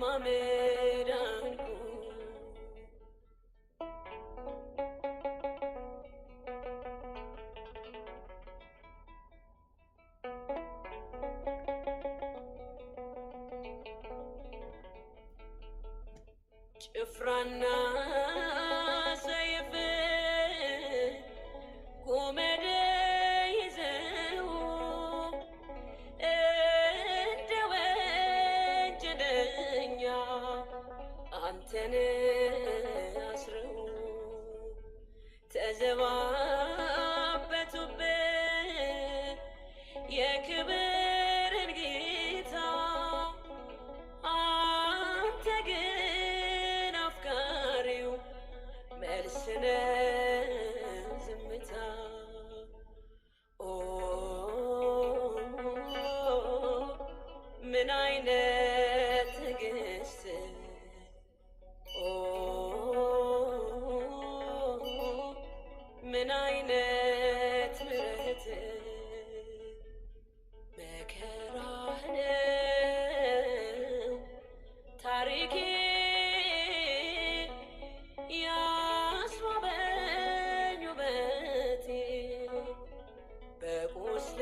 በሕማሜ ዳንኩ ጭፍራና ሰይፍ ጎመድ ይዘው እንደ ወንጀለኛ አንተን አስረው ተዘባበቱብን የክብርን ጌታ አንተ ግን አፍቃሪው መልስነ ዝምታ ምን አይነት ትዕግስት ምን አይነት ምሕረት መከራህ ነው ታሪኬ ያስዋበኝ ውበቴ በቁስል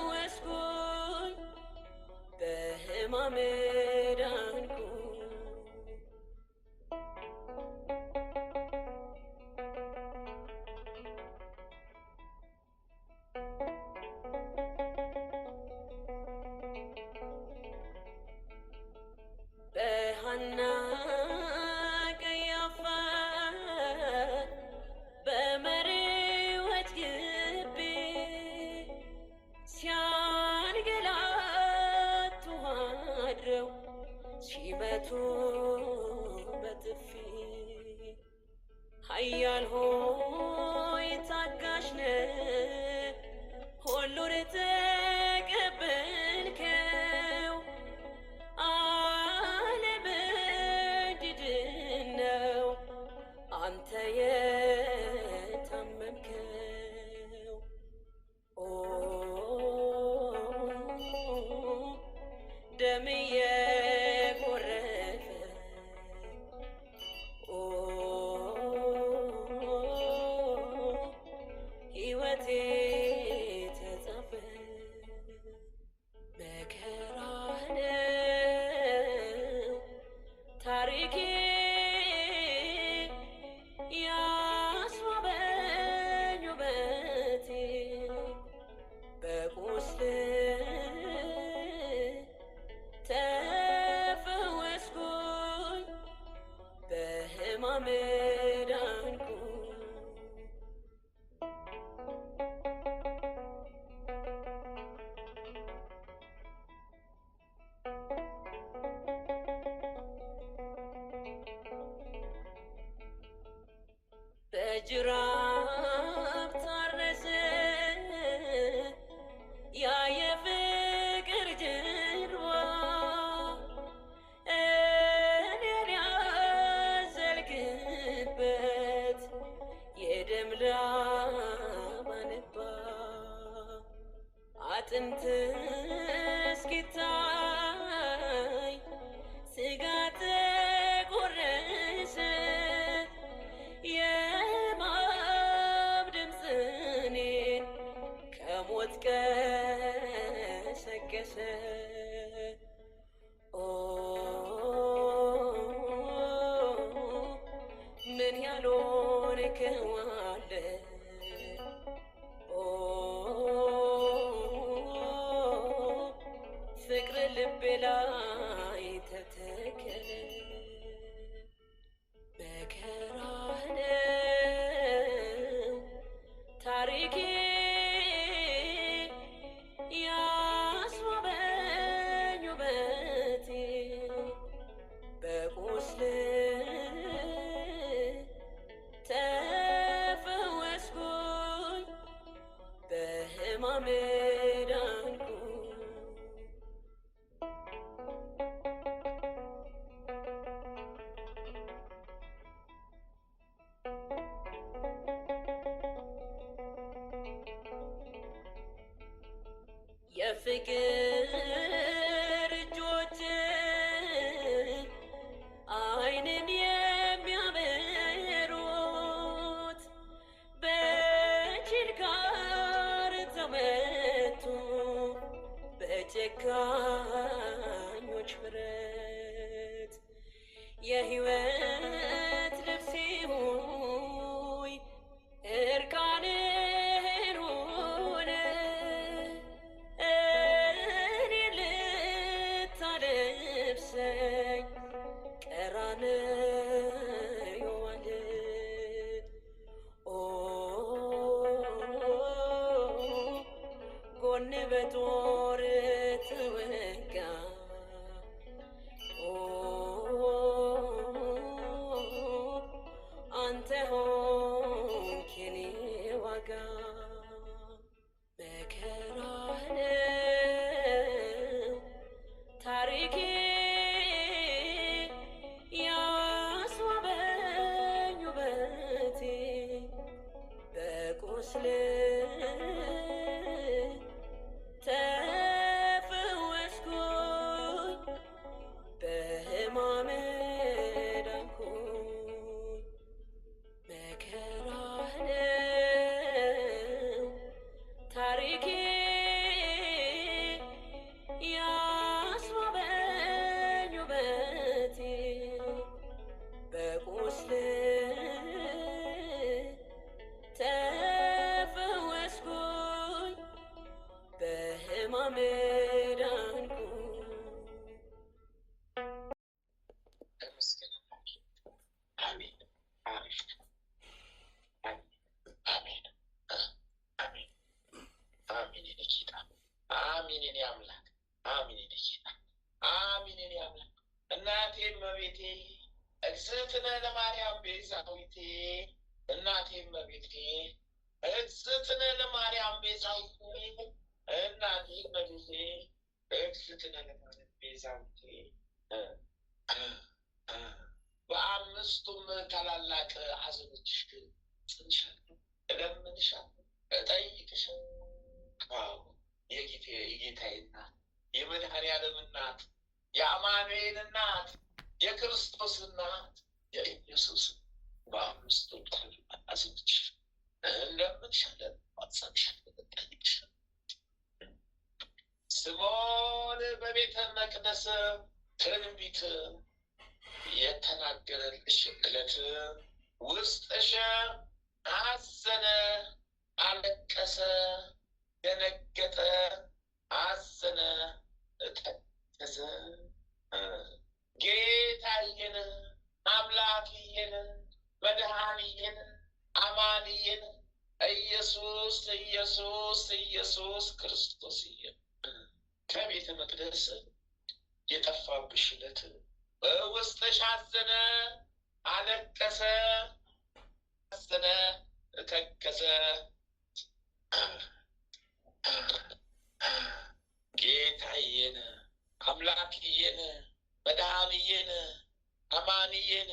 ተፈወስኩኝ በሕማሜ ዳንኩ በሐና ቀያፋ በመሪዎች ግቢ ሲያንገላቱ አድረው ሲመቱ በጥፊ ኃያል ሆይ ታጋሽ ነህ ሁሉን ተቀበልከው አለመድድነው አንተ የታመምከው ደም የጎረፈ ሕይወቴ ተጻፈ መከራህ ነው ታሪኬ ያስዋበኝ ውበቴ በቁስል ተፈወስኩኝ በሕማሜ ዳንኩ በጅራፍ ታረሰ ያ የፍቅር ጀርባ እኔን ያዘልክበት የደም ላብ አነባ አጥንት እስኪታይ ሥጋ ተቆረሰ የእባብ ድምፅ እኔን ከሞት ቀሰቀሰ ምን ያልሆንከው አለ ፍቅር ልቤ ላይ ተተከለ መከራህ ነው ታሪኬ ያስዋበኝ ውበቴ በቁስል ተፈወስኩኝ በሕማሜ ዳንኩ የፍቅር የጨካኞች ብረት የሕይወት ልብሴ ሆይ እርቃንህን ሆነ እኔን ልታለብሰኝ ቀራንዮ ዋለ። ኦ ጎን በጦር ተወጋ፣ ኦ አንተ ሆንክ የኔ ዋጋ። መከራህ ነው ታሪኬ ያስዋበኝ ውበቴ በቁስል ተፈወስኩኝ በሕማም ዳንኩኝ። መከራህ ነው ታሪኬ ያስዋበኝ ውበቴ በቁስል ተፈወስኩኝ በሕማም ዳንኩኝ። አሜን። አሜን። አሜን። አሜን። አሜን። የኔ ጌታ አሜን። የኔ አምላክ አሜን። የኔ ጌታ አሜን። የኔ አምላክ እናቴ እመቤቴ እግዝእትነ ለማርያም ቤዛዊቴ እናቴ እመቤቴ እግዝእትነ ለማርያም ቤዛዊቴ እናቴ እመቤቴ እግዝእትነ ለማርያም ቤዛዊቴ በአምስቱም ታላላቅ ሐዘኖችሽ ጽንሻለሁ፣ እለምንሻለሁ፣ እጠይቅሻለሁ። አዎ የጌታዬ እናት፣ የመድኃኔዓለም እናት፣ የአማኑኤል እናት፣ የክርስቶስ እናት፣ የኢየሱስ በአምስቱም ታላላቅ ሐዘኖችሽ እንለምንሻለን፣ እንማጸንሻለን፣ እንጠይቅሻለን። ስምዖን በቤተ መቅደስ ትንቢት የተናገረልሽ ዕለት ውስጥሽ አዘነ፣ አለቀሰ፣ ደነገጠ፣ አዘነ፣ ተከዘ። ጌታዬን፣ አምላክዬን፣ መድኃኒዬን፣ አማንዬን ኢየሱስ ኢየሱስ ኢየሱስ ክርስቶስዬን ከቤተ መቅደስ የጠፋብሽ ዕለት ውስጥሽ አዘነ፣ አለቀሰ፣ አዘነ፣ ተከዘ። ጌታዬን፣ አምላክዬን፣ መድኃኒዬን፣ አማንዬን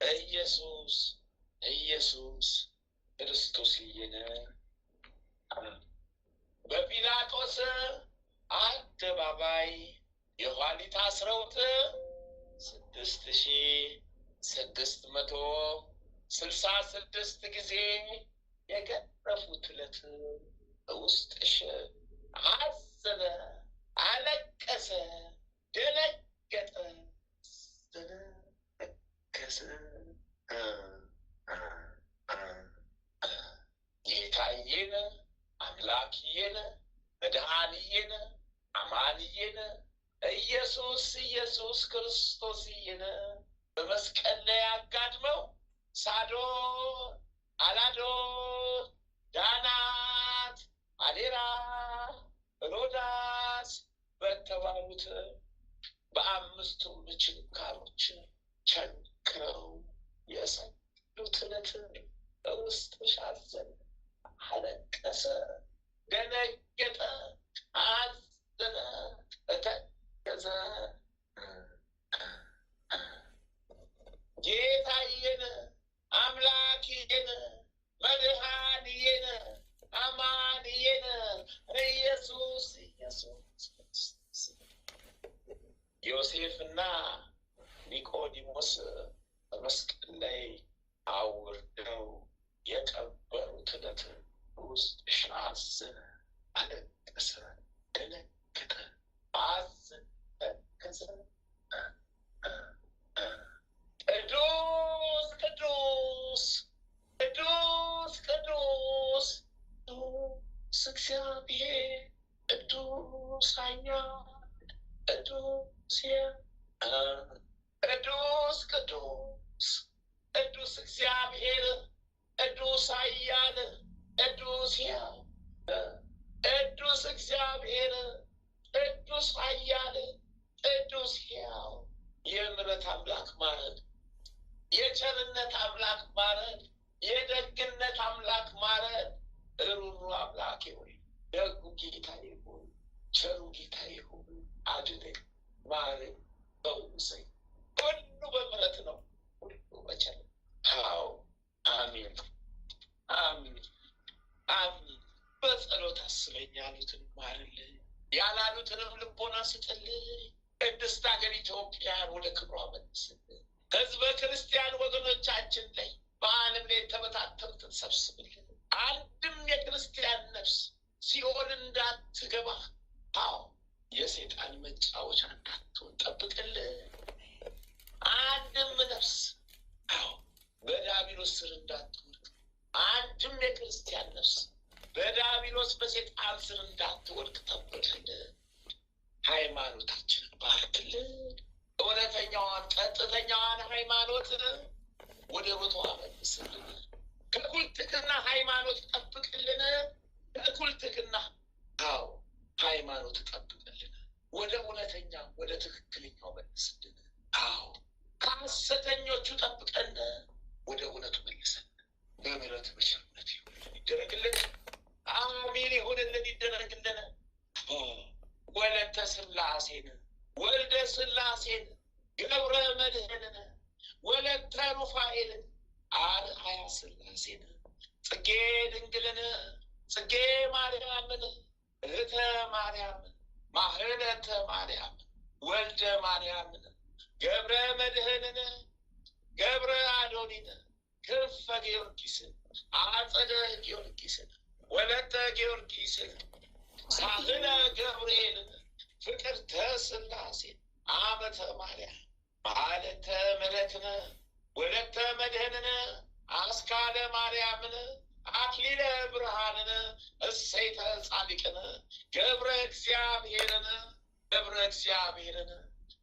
ኢየሱስ ኢየሱስ ክርስቶስዬን በጲላጦስ አደባባይ የኋሊት አስረውት 6666 ጊዜ የገረፉት ዕለት ውስጥሽ አዘነ፣ አለቀሰ፣ ደነገጠ፣ ተከዘ። ጌታዬን፣ አምላክዬን፣ መድኃኒዬን፣ አማንዬን ኢየሱስ ኢየሱስ ክርስቶስዬን በመስቀል ላይ አጋድመው ሳዶር፣ አላዶር፣ ዳናት፣ አዴራ፣ ሮዳስ በተባሉት በአምስቱም ችንካሮች ቸንክረው የሰቀሉት ዕለት ውስጥሽ አዘነ፣ አለቀሰ፣ ደነገጠ፣ አዘነ፣ ተከዘ። ጌታዬን፣ አምላኬን፣ መድኃኒዬን፣ አማንዬን ኢየሱስ ኢየሱስ ዮሴፍና ኒቆዲሞስ በመስቀል ላይ አውርደው የቀበሩት ዕለት ውስጥሽ አዘነ፣ አለቀሰ፣ ደነገጠ፣ ቅዱሳኛ ቅዱስ ቅዱስ ቅዱስ ቅዱስ እግዚአብሔር ቅዱስ ኃያል ቅዱስ ሕያው ቅዱስ እግዚአብሔር ቅዱስ ኃያል ቅዱስ ሕያው የምሕረት አምላክ ማረን፣ የቸርነት አምላክ ማረን፣ የደግነት አምላክ ማረን። ሩሩ አምላክ ሆይ ደጉ ጌታ ይሁን፣ ቸሩ ጌታ ይሁን፣ አድነን፣ ማረን፣ ፈውሰን። ሁሉ በምሕረት ነው፣ ሁሉ በቸርነት። አዎ አሜን አሜን አሜን። በጸሎት አስበኝ ያሉትን ማርልኝ፣ ያላሉትንም ልቦና ስጥልኝ። ቅድስት ሀገር ኢትዮጵያን ወደ ክብሯ መልስልን። ሕዝበ ክርስቲያን ወገኖቻችን ላይ በዓለም ላይ የተበታተኑትን ሰብስብልን። አንድም የክርስቲያን ነፍስ ሲኦል እንዳትገባ፣ አዎ የሰይጣን መጫወቻ እንዳትሆን ጠብቅልን። አንድም ነፍስ አዎ በዲያብሎስ ስር እንዳትወድቅ፣ አንድም የክርስቲያን ነፍስ በዲያብሎስ በሰይጣን ስር እንዳትወድቅ ጠብቅልን። ሃይማኖታችንን ባርክልን። እውነተኛዋን ቀጥተኛዋን ሃይማኖት ወደ ቦታዋ መልስልን። ከኩልትክና ሃይማኖት ጠብቅልን። ከኩልትክና አዎ ሃይማኖት ጠብቅልን። ወደ እውነተኛ ወደ ትክክለኛው መልስልን። አዎ ከሐሰተኞቹ ጠብቀን ወደ እውነቱ መልሰን። በምሕረት በቸርነት ይደረግልን። አሜን ይሁንልን፣ ይደረግልን። ወለተ ሥላሴን ወልደ ሥላሴን ገብረ መድኅንን ወለተ ሩፋኤልን አርአያ ሥላሴን ጽጌ ድንግልን ጽጌ ማርያምን እህተ ማርያምን ማህለተ ማርያም ወልደ ማርያምን ገብረ መድኅንን ገብረ አዶኒን ክንፈ ጊዮርጊስን አጸደ ጊዮርጊስን ወለተ ጊዮርጊስን ሳህለ ገብርኤልን ፍቅርተ ሥላሴን አመተ ማርያም ማለተ ምሕረትን ወለተ መድኅንን አስካለ ማርያምን አክሊለ ብርሃንን እሰይተ ጻድቅን ገብረ እግዚአብሔርን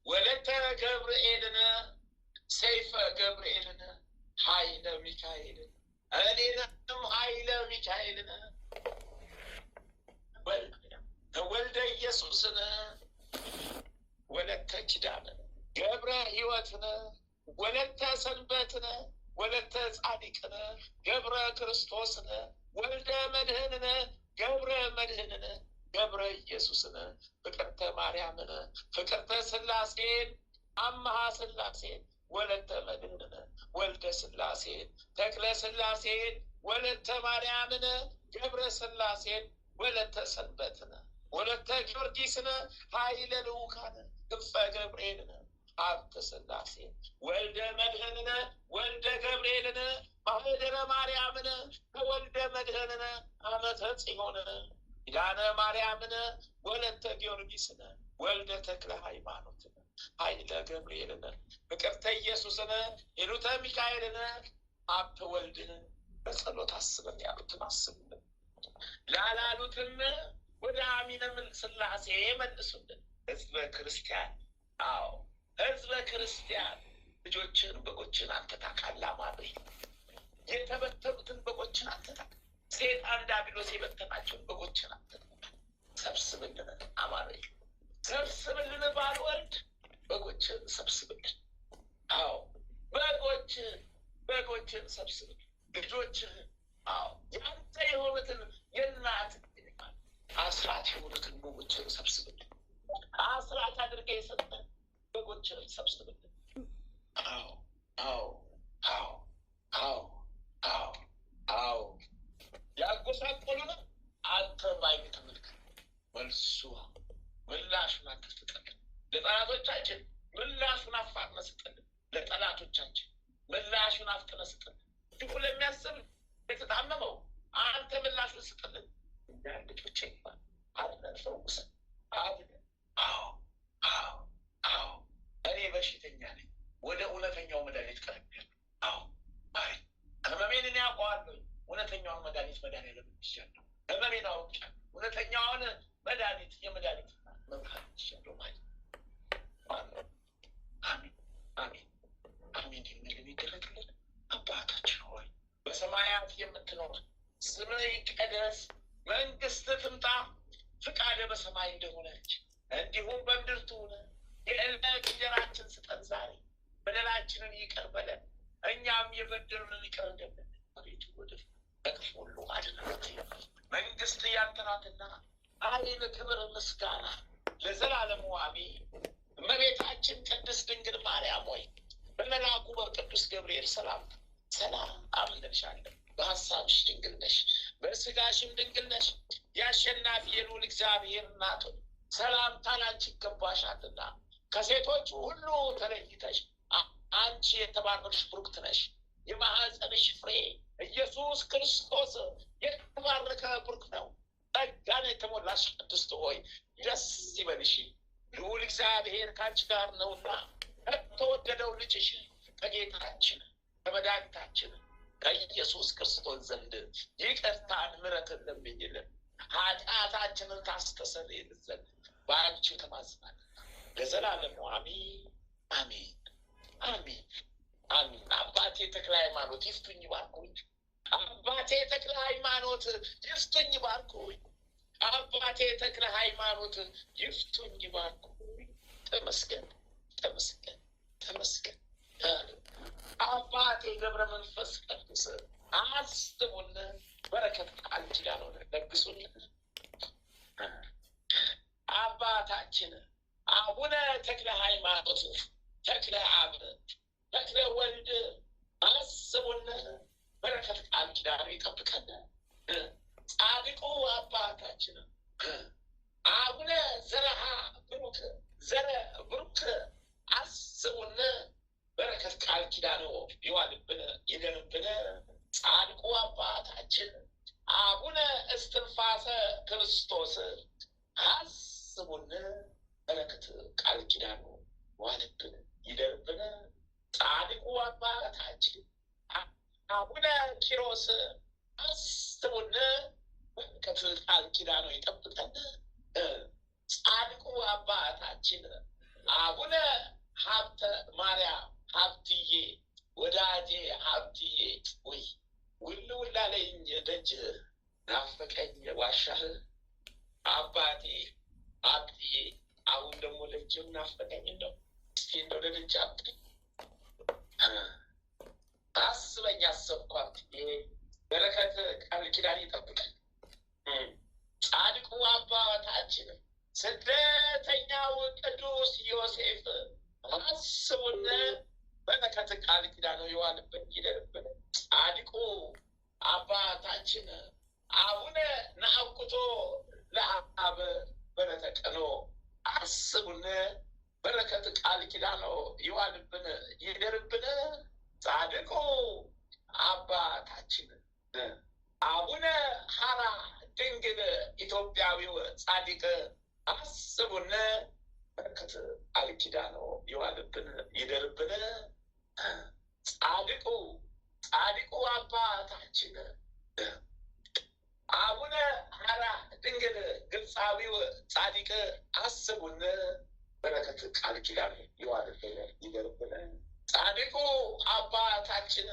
ወለተ ገብርኤልን ሰይፈ ገብርኤልን ኃይለ ሚካኤልን እኔንም ኃይለ ሚካኤልን ወልደ ኢየሱስን ወለተ ኪዳንን ገብረ ሕይወትን ወለተ ሰንበትን ወለተ ጻድቅን ገብረ ክርስቶስን ወልደ መድኅንን ገብረ መድኅንን ገብረ ኢየሱስን ፍቅርተ ማርያምን ፍቅርተ ሥላሴን አምሃ ሥላሴን ወለተ መድኅንን ወልደ ሥላሴን ተክለ ሥላሴን ወለተ ማርያምን ገብረ ሥላሴን ወለተ ሰንበትን ወለተ ጊዮርጊስን ኃይለ ልዑካን ክንፈ ገብርኤልን ሀብተ ሥላሴን ወልደ መድኅንን ወልደ ገብርኤልን ማህደረ ማርያምን ከወልደ መድኅንን አመተ ጽዮንን ኪዳነ ማርያምን ወለተ ጊዮርጊስን ወልደ ተክለ ሃይማኖትን ኃይለ ገብርኤልን ፍቅርተ ኢየሱስን ሂሩተ ሚካኤልን ሀብተ ወልድን በጸሎት አስበን ያሉትን አስብልን። ላላሉትም ወደ አሚነ ሥላሴ መልሱልን። ሕዝበ ክርስቲያን አዎ ሕዝበ ክርስቲያን ልጆችን በጎችን አንተ ታውቃለህ። አማኑኤል የተበተኑትን በጎችን አንተ ታውቃለህ። ሰይጣን ዲያብሎስ የበተናቸውን በጎችን አንተ ታውቃለህ። ሰብስብልን አማኑኤል ሰብስብልን። ባልወልድ በጎችን ሰብስብልን። አዎ በጎችን ሰብስብልን። ልጆችህን አዎ ያንተ የሆኑትን የእናት አስራት የሆኑትን በጎችን ሰብስብልን። አስራት አድርገህ የሰጠን በጎችን ሰብስብልን። አዎ አዎ አዎ አዎ አዎ አዎ ያጎሳቆሉን አንተ ባይን ተመልከት። መልሱ ምላሹን አንተ ስጠልን። ለጠላቶቻችን ምላሹን አፋጥነህ ስጠልን። ለጠላቶቻችን ምላሹን አፍጥነህ ስጠልን። ክፉ ለሚያስብ የተጣመመው አንተ ምላሹን ስጠልን። እኛ ልጆቼ ይባል አድነን ፈውሰን አድነን። አዎ አዎ አዎ እኔ በሽተኛ ነኝ፣ ወደ እውነተኛው መድኃኒት ቀርቤያለሁ። አዎ ማረኝ። ህመሜን እኔ አውቀዋለሁ። እውነተኛውን መድኃኒት መድኃኒዓለም ይዣለሁ። ህመሜን አውቄያለሁ። እውነተኛውን መድኃኒት የመድኃኒት በሰማይ እንደሆነች እንዲሁም በምድር ትሁን። የዕለት እንጀራችንን ስጠን ዛሬ፣ በደላችንን ይቅር በለን እኛም የበደሉንን ይቅር እንደምንል። አቤቱ ወደ ከክፉ ሁሉ አድነን። መንግስት ያንተ ናትና ኃይል፣ ክብር፣ ምስጋና ለዘላለሙ አሜን። እመቤታችን ቅድስት ድንግል ማርያም ሆይ በመልአኩ በቅዱስ ገብርኤል ሰላምታ ሰላም እንልሻለን። በሀሳብሽ ድንግል ነሽ፣ በስጋሽም ድንግል ነሽ። የአሸናፊ የልዑል እግዚአብሔር እናት ሆይ ሰላምታ ላንቺ ይገባሻልና ከሴቶች ሁሉ ተለይተሽ አንቺ የተባረክሽ ቡርክት ነሽ። የማኅፀንሽ ፍሬ ኢየሱስ ክርስቶስ የተባረከ ቡርክ ነው። ጸጋን የተሞላሽ ቅድስት ሆይ ደስ ይበልሽ፣ ልዑል እግዚአብሔር ከአንቺ ጋር ነውና ከተወደደው ልጅሽ ከጌታችን ከመድኃኒታችን ከኢየሱስ ክርስቶስ ዘንድ ይቅርታን ምሕረትን ለምኝልን ኃጢአታችንን ታስተሰርይልን ዘንድ በአንቺ ተማጽናለን ለዘላለሙ አሜን አሜን አሜን አሜን። አባቴ ተክለ ሃይማኖት ይፍቱኝ ባርኩኝ። አባቴ ተክለ ሃይማኖት ይፍቱኝ ባርኩኝ። አባቴ ተክለ ሃይማኖት ይፍቱኝ ባርኩኝ። ተመስገን ተመስገን ተመስገን። አባቴ ገብረ መንፈስ ቅዱስ አስቡን፣ በረከት ቃል ኪዳኑን ለግሱልን። አባታችን አቡነ ተክለ ሃይማኖት ተክለ አብ ተክለ ወልድ አስቡን፣ በረከት ቃል ኪዳኑ ይጠብቀን። ጻድቁ አባታችን አቡነ ዘርሃ ብሩክ ዘረ ብሩክ አስቡን፣ በረከት ቃል ኪዳኑ ይዋልብን ይደርብን። ጻድቁ አባታችን አቡነ እስትንፋሰ ክርስቶስ አስቡን፣ በረከት ቃል ኪዳኑ ይዋልብን ይደርብን። ጻድቁ አባታችን አቡነ ኪሮስ አስቡን፣ በረከት ቃል ኪዳኑ ይጠብቀን። ጻድቁ አባታችን አቡነ ሀብተ ማርያም ሀብትዬ ወዳጄ ሀብትዬ ወይ ውል ውላ ለኝ ደጅ ናፈቀኝ ዋሻህ አባቴ ሀብትዬ አሁን ደግሞ ደጅም ናፈቀኝ። እንደው እስኪ እንደው ለደጅ አብቀኝ አስበኝ አሰብኩ ሀብትዬ፣ በረከት ቃል ኪዳን ይጠብቀኝ። ጻድቁ አባታችን ስደተኛው ቅዱስ ዮሴፍ አስቡን፣ በረከት ቃል ኪዳኑ ይዋልብን ይደርብን። ጻድቁ አባታችን አቡነ ናአኩቶ ለአብ በረተቀኖ አስቡን፣ በረከት ቃል ኪዳኑ ይዋልብን ይደርብን። ጻድቁ አባታችን አቡነ ሐራ ድንግል ኢትዮጵያዊው ጻድቅ አስቡን፣ በረከት ቃል ኪዳኑ ይዋልብን ይደርብን። ጻድቁ አባታችን አቡነ ሐራ ድንግል ግብፃዊው ጻድቅ አስቡን፣ በረከት ቃል ኪዳኑ ይዋልብን ይደርብን። ጻድቁ አባታችን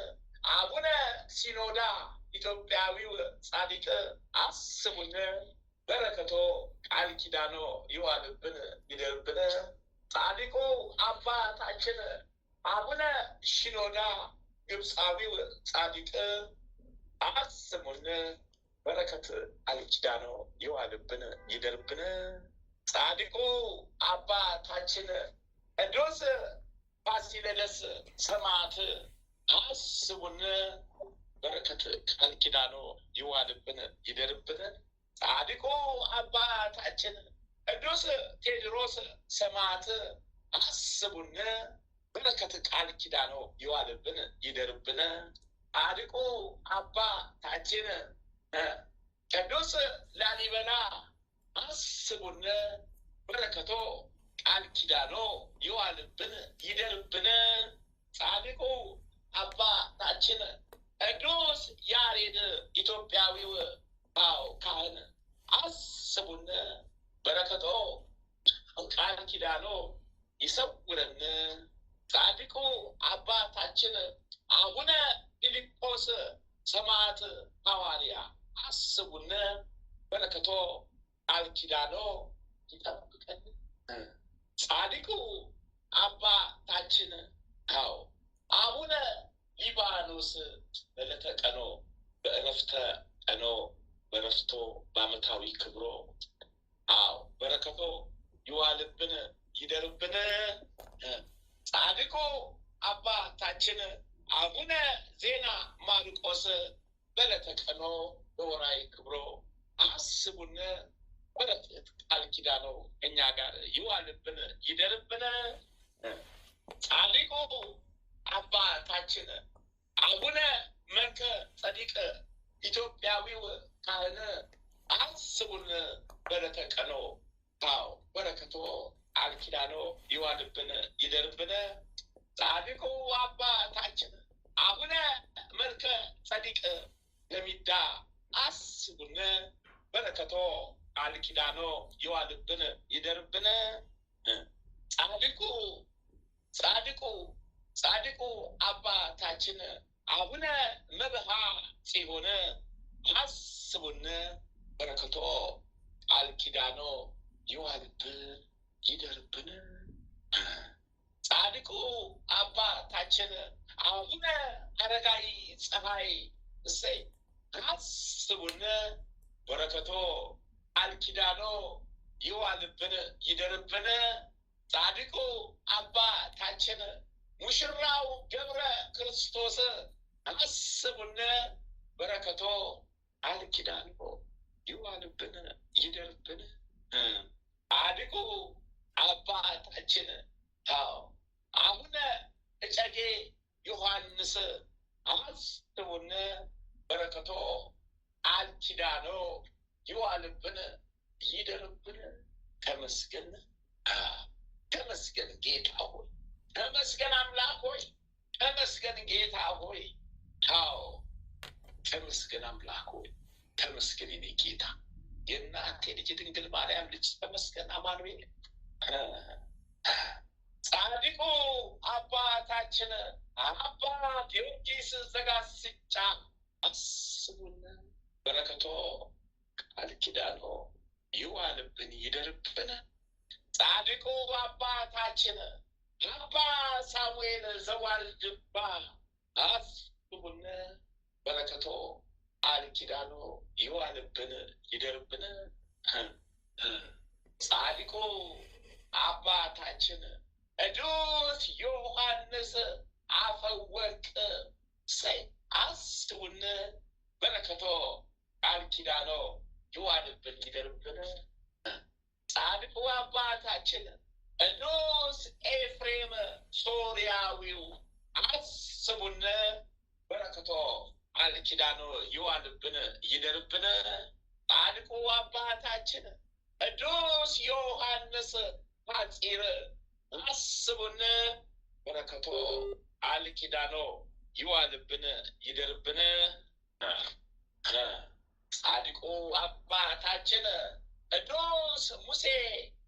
አቡነ ሲኖዳ ኢትዮጵያዊው ጻድቅ አስቡን፣ በረከቶ ቃል ኪዳኑ ይዋልብን ይደርብን። ጻድቁ አባታችን አቡነ ሽኖዳ ግብፃዊው ጻድቅ አስቡን፣ በረከት ቃል ኪዳኑ ይዋልብን ይደርብን። ጻድቁ አባታችን ቅዱስ ፋሲለደስ ሰማዕት አስቡን፣ በረከት ቃል ኪዳኑ ይዋልብን ይደርብን። ጻድቁ አባታችን ቅዱስ ቴዎድሮስ ሰማዕት አስቡን፣ በረከት ቃል ኪዳኑ ይዋልብን ይደርብን። ጻድቁ አባታችን ቅዱስ ላሊበላ አስቡን፣ በረከቶ ቃል ኪዳኑ ይዋልብን ይደርብን። ጻድቁ አባታችን ቅዱስ ያሬድ ኢትዮጵያዊው ካህን አስቡን፣ በረከቶ ቃል ኪዳኑ ይሰውረን። ጻድቁ አባታችን አቡነ ፊልጶስ ሰማዕት ሐዋርያ አስቡን፣ በረከቶ ቃል ኪዳኑ ይጠብቀን። ጻድቁ አባታችን አቡነ ሊባኖስ በዕለተ ቀኖ በዕረፍተ ቀኖ በረፍቶ በዓመታዊ ክብሮ በረከቶ ይዋልብን ይደርብን። ጻድቁ አባታችን አቡነ ዜና ማርቆስ በዕለተ ቀኖ በወራዊ ክብሮ አስቡን። በረከት ቃል ኪዳኑ እኛ ጋር ይዋልብን ይደርብን። ጻድቁ አባታችን አቡነ መልከ ጸዲቅ ኢትዮጵያዊው ካህን አስቡን። በዕለተ ቀኖ በረከቶ ቃል ኪዳኑ ይዋልብን ይደርብን። ጻድቁ አባታችን አቡነ መልከ ጸዲቅ ለሚዳ አስቡን። በረከቶ ቃል ኪዳኑ ይዋልብን ይደርብን። ጻድቁ አባታችን አቡነ መብሃ ጽዮን አስቡን። በረከቶ ቃል ኪዳኑ ይዋልብን ይደርብን። ጻድቁ አባታችን አቡነ አረጋዊ ፀሐይ እሰይ አስቡን። በረከቶ ቃል ኪዳኑ ይዋልብን ይደርብን። ጻድቁ አባታችን ሙሽራው ገብረ ክርስቶስ አስቡን። በረከቶ ቃል ኪዳኑ ይዋልብን ይደርብን። ጻድቁ አባታችን አቡነ እጨጌ ዮሐንስ አስቡን። በረከቶ ቃል ኪዳኑ ይዋልብን ይደርብን። ተመስገን ጌታ ሆይ፣ ተመስገን አምላክ ሆይ፣ ተመስገን ጌታ ሆይ። ተመስገን አምላክ ሆይ፣ ተመስገን የኔ ጌታ፣ የእናቴ ልጅ ድንግል ማርያም ልጅ ተመስገን አማኑኤል። ጻድቁ አባታችን አባ ጊዮርጊስ ዘጋስጫ አስቡን። በረከቶ ቃል ኪዳኑ ይዋልብን ይደርብን። ጻድቁ አባታችን አባ ሳሙኤል ዘዋልድባ አስቡን። በረከቶ ቃል ኪዳኑ ይዋልብን ይደርብን። ጻድቁ አባታችን ቅዱስ ዮሐንስ አፈወርቅ እሰይ አስቡን። በረከቶ ቃል ኪዳኑ ይዋልብን ይደርብን። ጻድቁ አባታችን ቅዱስ ኤፍሬም ሶርያዊው አስቡን። በረከቶ ቃል ኪዳኑ ይዋልብን ይደርብን። ጻድቁ አባታችን ቅዱስ ዮሐንስ ሐጺር አስቡን። በረከቶ ቃል ኪዳኑ ይዋልብን ይደርብን። ጻድቁ አባታችን ቅዱስ ሙሴ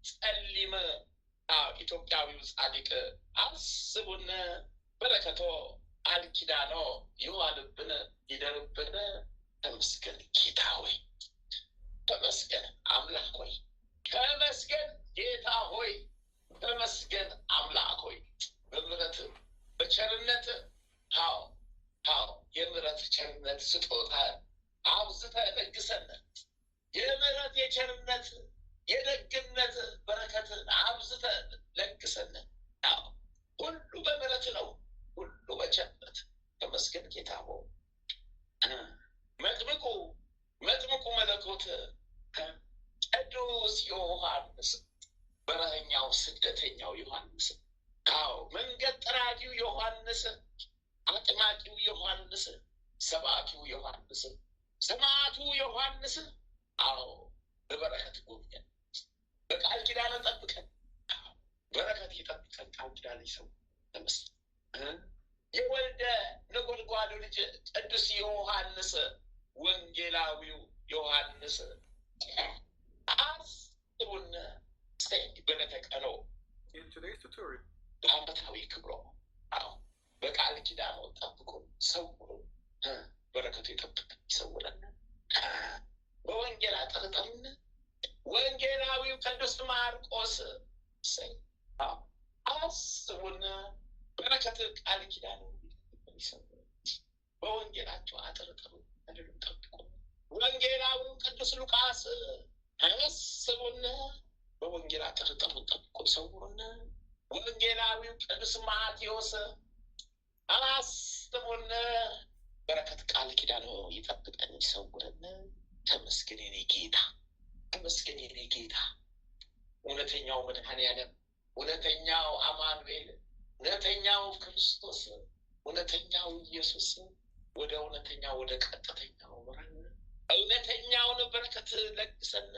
ጸሊም ኢትዮጵያዊው ጻድቅ አስቡን። በረከቶ ቃል ኪዳኑ ይዋልብን ይደርብን። ተመስገን ጌታ ሆይ፣ ተመስገን አምላክ ሆይ፣ ተመስገን ጌታ ሆይ፣ ተመስገን አምላክ ሆይ። በምሕረት በቸርነት የምሕረት ቸርነት ስጦታ አብዝተህ ለግሰን። የምሕረት የቸርነት የደግነት በረከት አብዝተህ ለግሰን። ሁሉ በምሕረት ነው፣ ሁሉ በቸርነት። ተመስገን ጌታ ሆይ። መጥምቁ መለኮት ቅዱስ ዮሐንስ፣ በረኸኛው ስደተኛው ዮሐንስ፣ መንገድ ጠራጊው ዮሐንስ፣ አጥማቂው ዮሐንስ፣ ሰባኪው ዮሐንስ፣ ሰማዕቱ ዮሐንስ በበረከት ጎብኘን፣ በቃል ኪዳን ጠብቀን። በረከት ይጠብቀን፣ ቃል ኪዳን ይሰው። ተመስገን። የወልደ ነጎድጓዱ ልጅ ቅዱስ ዮሐንስ፣ ወንጌላዊው ዮሐንስ አስቡን። በዕለተ ቀኖ በዓመታዊ ክብሮ በቃል ኪዳኑ ጠብቁን፣ ሰውሩን። በረከቱ ይጠብቀን ይሰውረን። በወንጌል አጠርጠርን ወንጌላዊው ቅዱስ ማርቆስ አስቡን በረከት ቃል ኪዳን በወንጌላቸው አጥርጥሩ ጠብቁ። ወንጌላዊው ቅዱስ ሉቃስ አስቡን በወንጌል አጥርጥሩ ጠብቁ ይሰውሩን። ወንጌላዊው ቅዱስ ማቴዎስ አስቡን በረከት ቃል ኪዳን ይጠብቀን ይሰውረን። ተመስገን የኔ ጌታ፣ ተመስገን የኔ ጌታ። እውነተኛው መድኃኔዓለም፣ እውነተኛው አማኑኤል፣ እውነተኛው ክርስቶስ፣ እውነተኛው ኢየሱስ ወደ እውነተኛው ወደ ቀጥተኛው ምራን። እውነተኛውን በረከት ለግሰን፣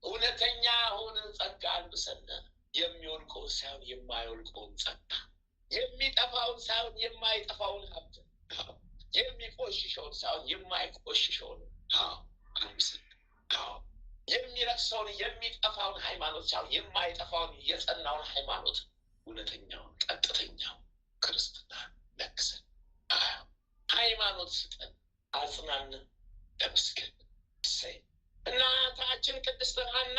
እውነተኛውን ጸጋ አልብሰን። የሚወልቀውን ሳይሆን የማይወልቀውን ጸጋ፣ የሚጠፋውን ሳይሆን የማይጠፋውን ሀብት፣ የሚቆሽሸውን ሳይሆን የማይቆሽሸውን አልብሰን። የሚረክሰውን የሚጠፋውን ሃይማኖት ሳይሆን የማይጠፋውን የጸናውን ሃይማኖት፣ እውነተኛውን ቀጥተኛው ክርስትና ለግሰን። ሃይማኖት ስጠን፣ አጽናንን። ተመስገን። እናታችን ቅድስት ሐና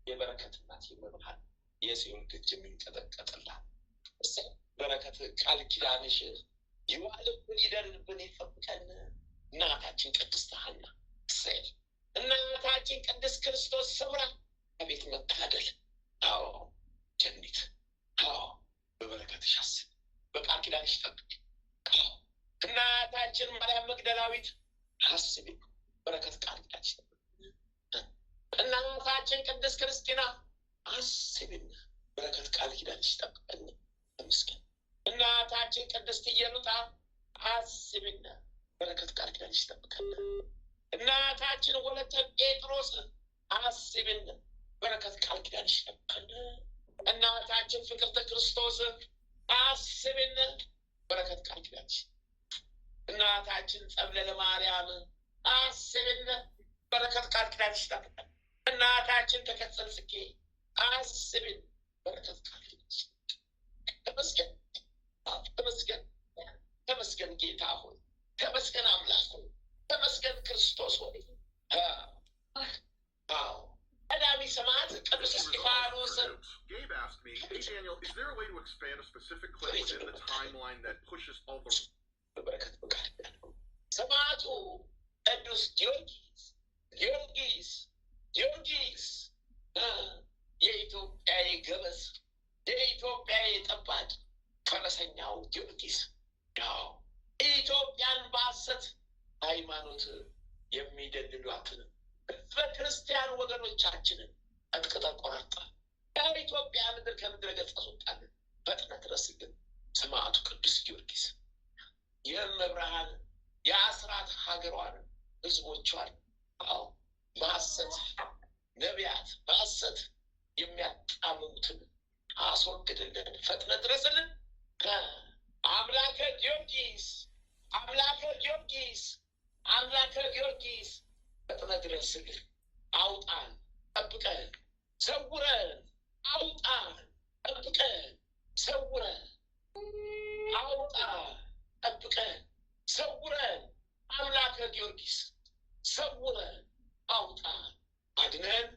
የበረከት እናት የመብርሃን የጽዮን ደጅ የሚንቀጠቀጥላት በረከት ቃል ኪዳንሽ ይዋልብን ይደርብን ይጠብቀን። እናታችን ቅድስት ሐና እናታችን ቅድስት ክርስቶስ ሰምራ አቤት መታደል! አዎ ጀኒት፣ አዎ በበረከትሽ አስብ፣ በቃል ኪዳንሽ ጠብቅ። አዎ እናታችን ማርያም መግደላዊት አስቢ፣ በረከት ቃል ኪዳንሽ ጠብቅ። እናታችን ቅድስት ክርስቲና አስቢን፣ በረከት ቃል ኪዳንሽ ጠብቀን። ተመስገን። እናታችን ቅድስት ኢየሉጣ አስቢን፣ በረከት ቃል ኪዳንሽ ጠብቀን። እናታችን ወለተ ጴጥሮስ አስቢን፣ በረከት ቃል ኪዳንሽ ጠብቀን። እናታችን ፍቅርተ ክርስቶስ አስቢን፣ በረከት ቃል ኪዳንሽ። እናታችን ጸብለለ ማርያም አስቢን፣ በረከት ቃል ኪዳንሽ ጠብቀን። እናታችን ተከተል ጽጌ አስቢን፣ በረከት ቃል ኪዳንሽ። ተመስገን፣ ተመስገን፣ ተመስገን ጌታ ሆይ፣ ተመስገን አምላክ ሆይ፣ ተመስገን ክርስቶስ ሆይ። ቀዳሚ ሰማዕት ቅዱስ እስጢፋኖስ Gabe asked me, hey Daniel, is there a way to expand a specific clip within the timeline that pushes all the... ሰማዕቱ ቅዱስ ጊዮርጊስ የኢትዮጵያዊ ገበዝ፣ የኢትዮጵያዊ ጠባቂ ፈረሰኛው ጊዮርጊስ ኢትዮጵያን በሐሰት ሃይማኖት የሚደልሏትን በክርስቲያን ወገኖቻችንን አጥቅጠ ቆራርጠ ኢትዮጵያ ምድር ከምድረ ገጽ አስወጣልን። ፈጥነህ ድረስልን ሰማዕቱ ቅዱስ ጊዮርጊስ። የመብርሃን የአስራት ሀገሯን ህዝቦቿን በሐሰት ነቢያት በሐሰት የሚያጣምሙትን አስወግድልን። ፈጥነህ ድረስልን። አምላከ ጊዮርጊስ፣ አምላከ ጊዮርጊስ፣ አምላከ ጊዮርጊስ ፈጥነህ ድረስልን። አውጣን፣ ጠብቀን፣ ሰውረን። አውጣን፣ ጠብቀን፣ ሰውረን። አውጣን፣ ጠብቀን፣ ሰውረን። አምላከ ጊዮርጊስ ሰውረን፣ አውጣን፣ አድነን፣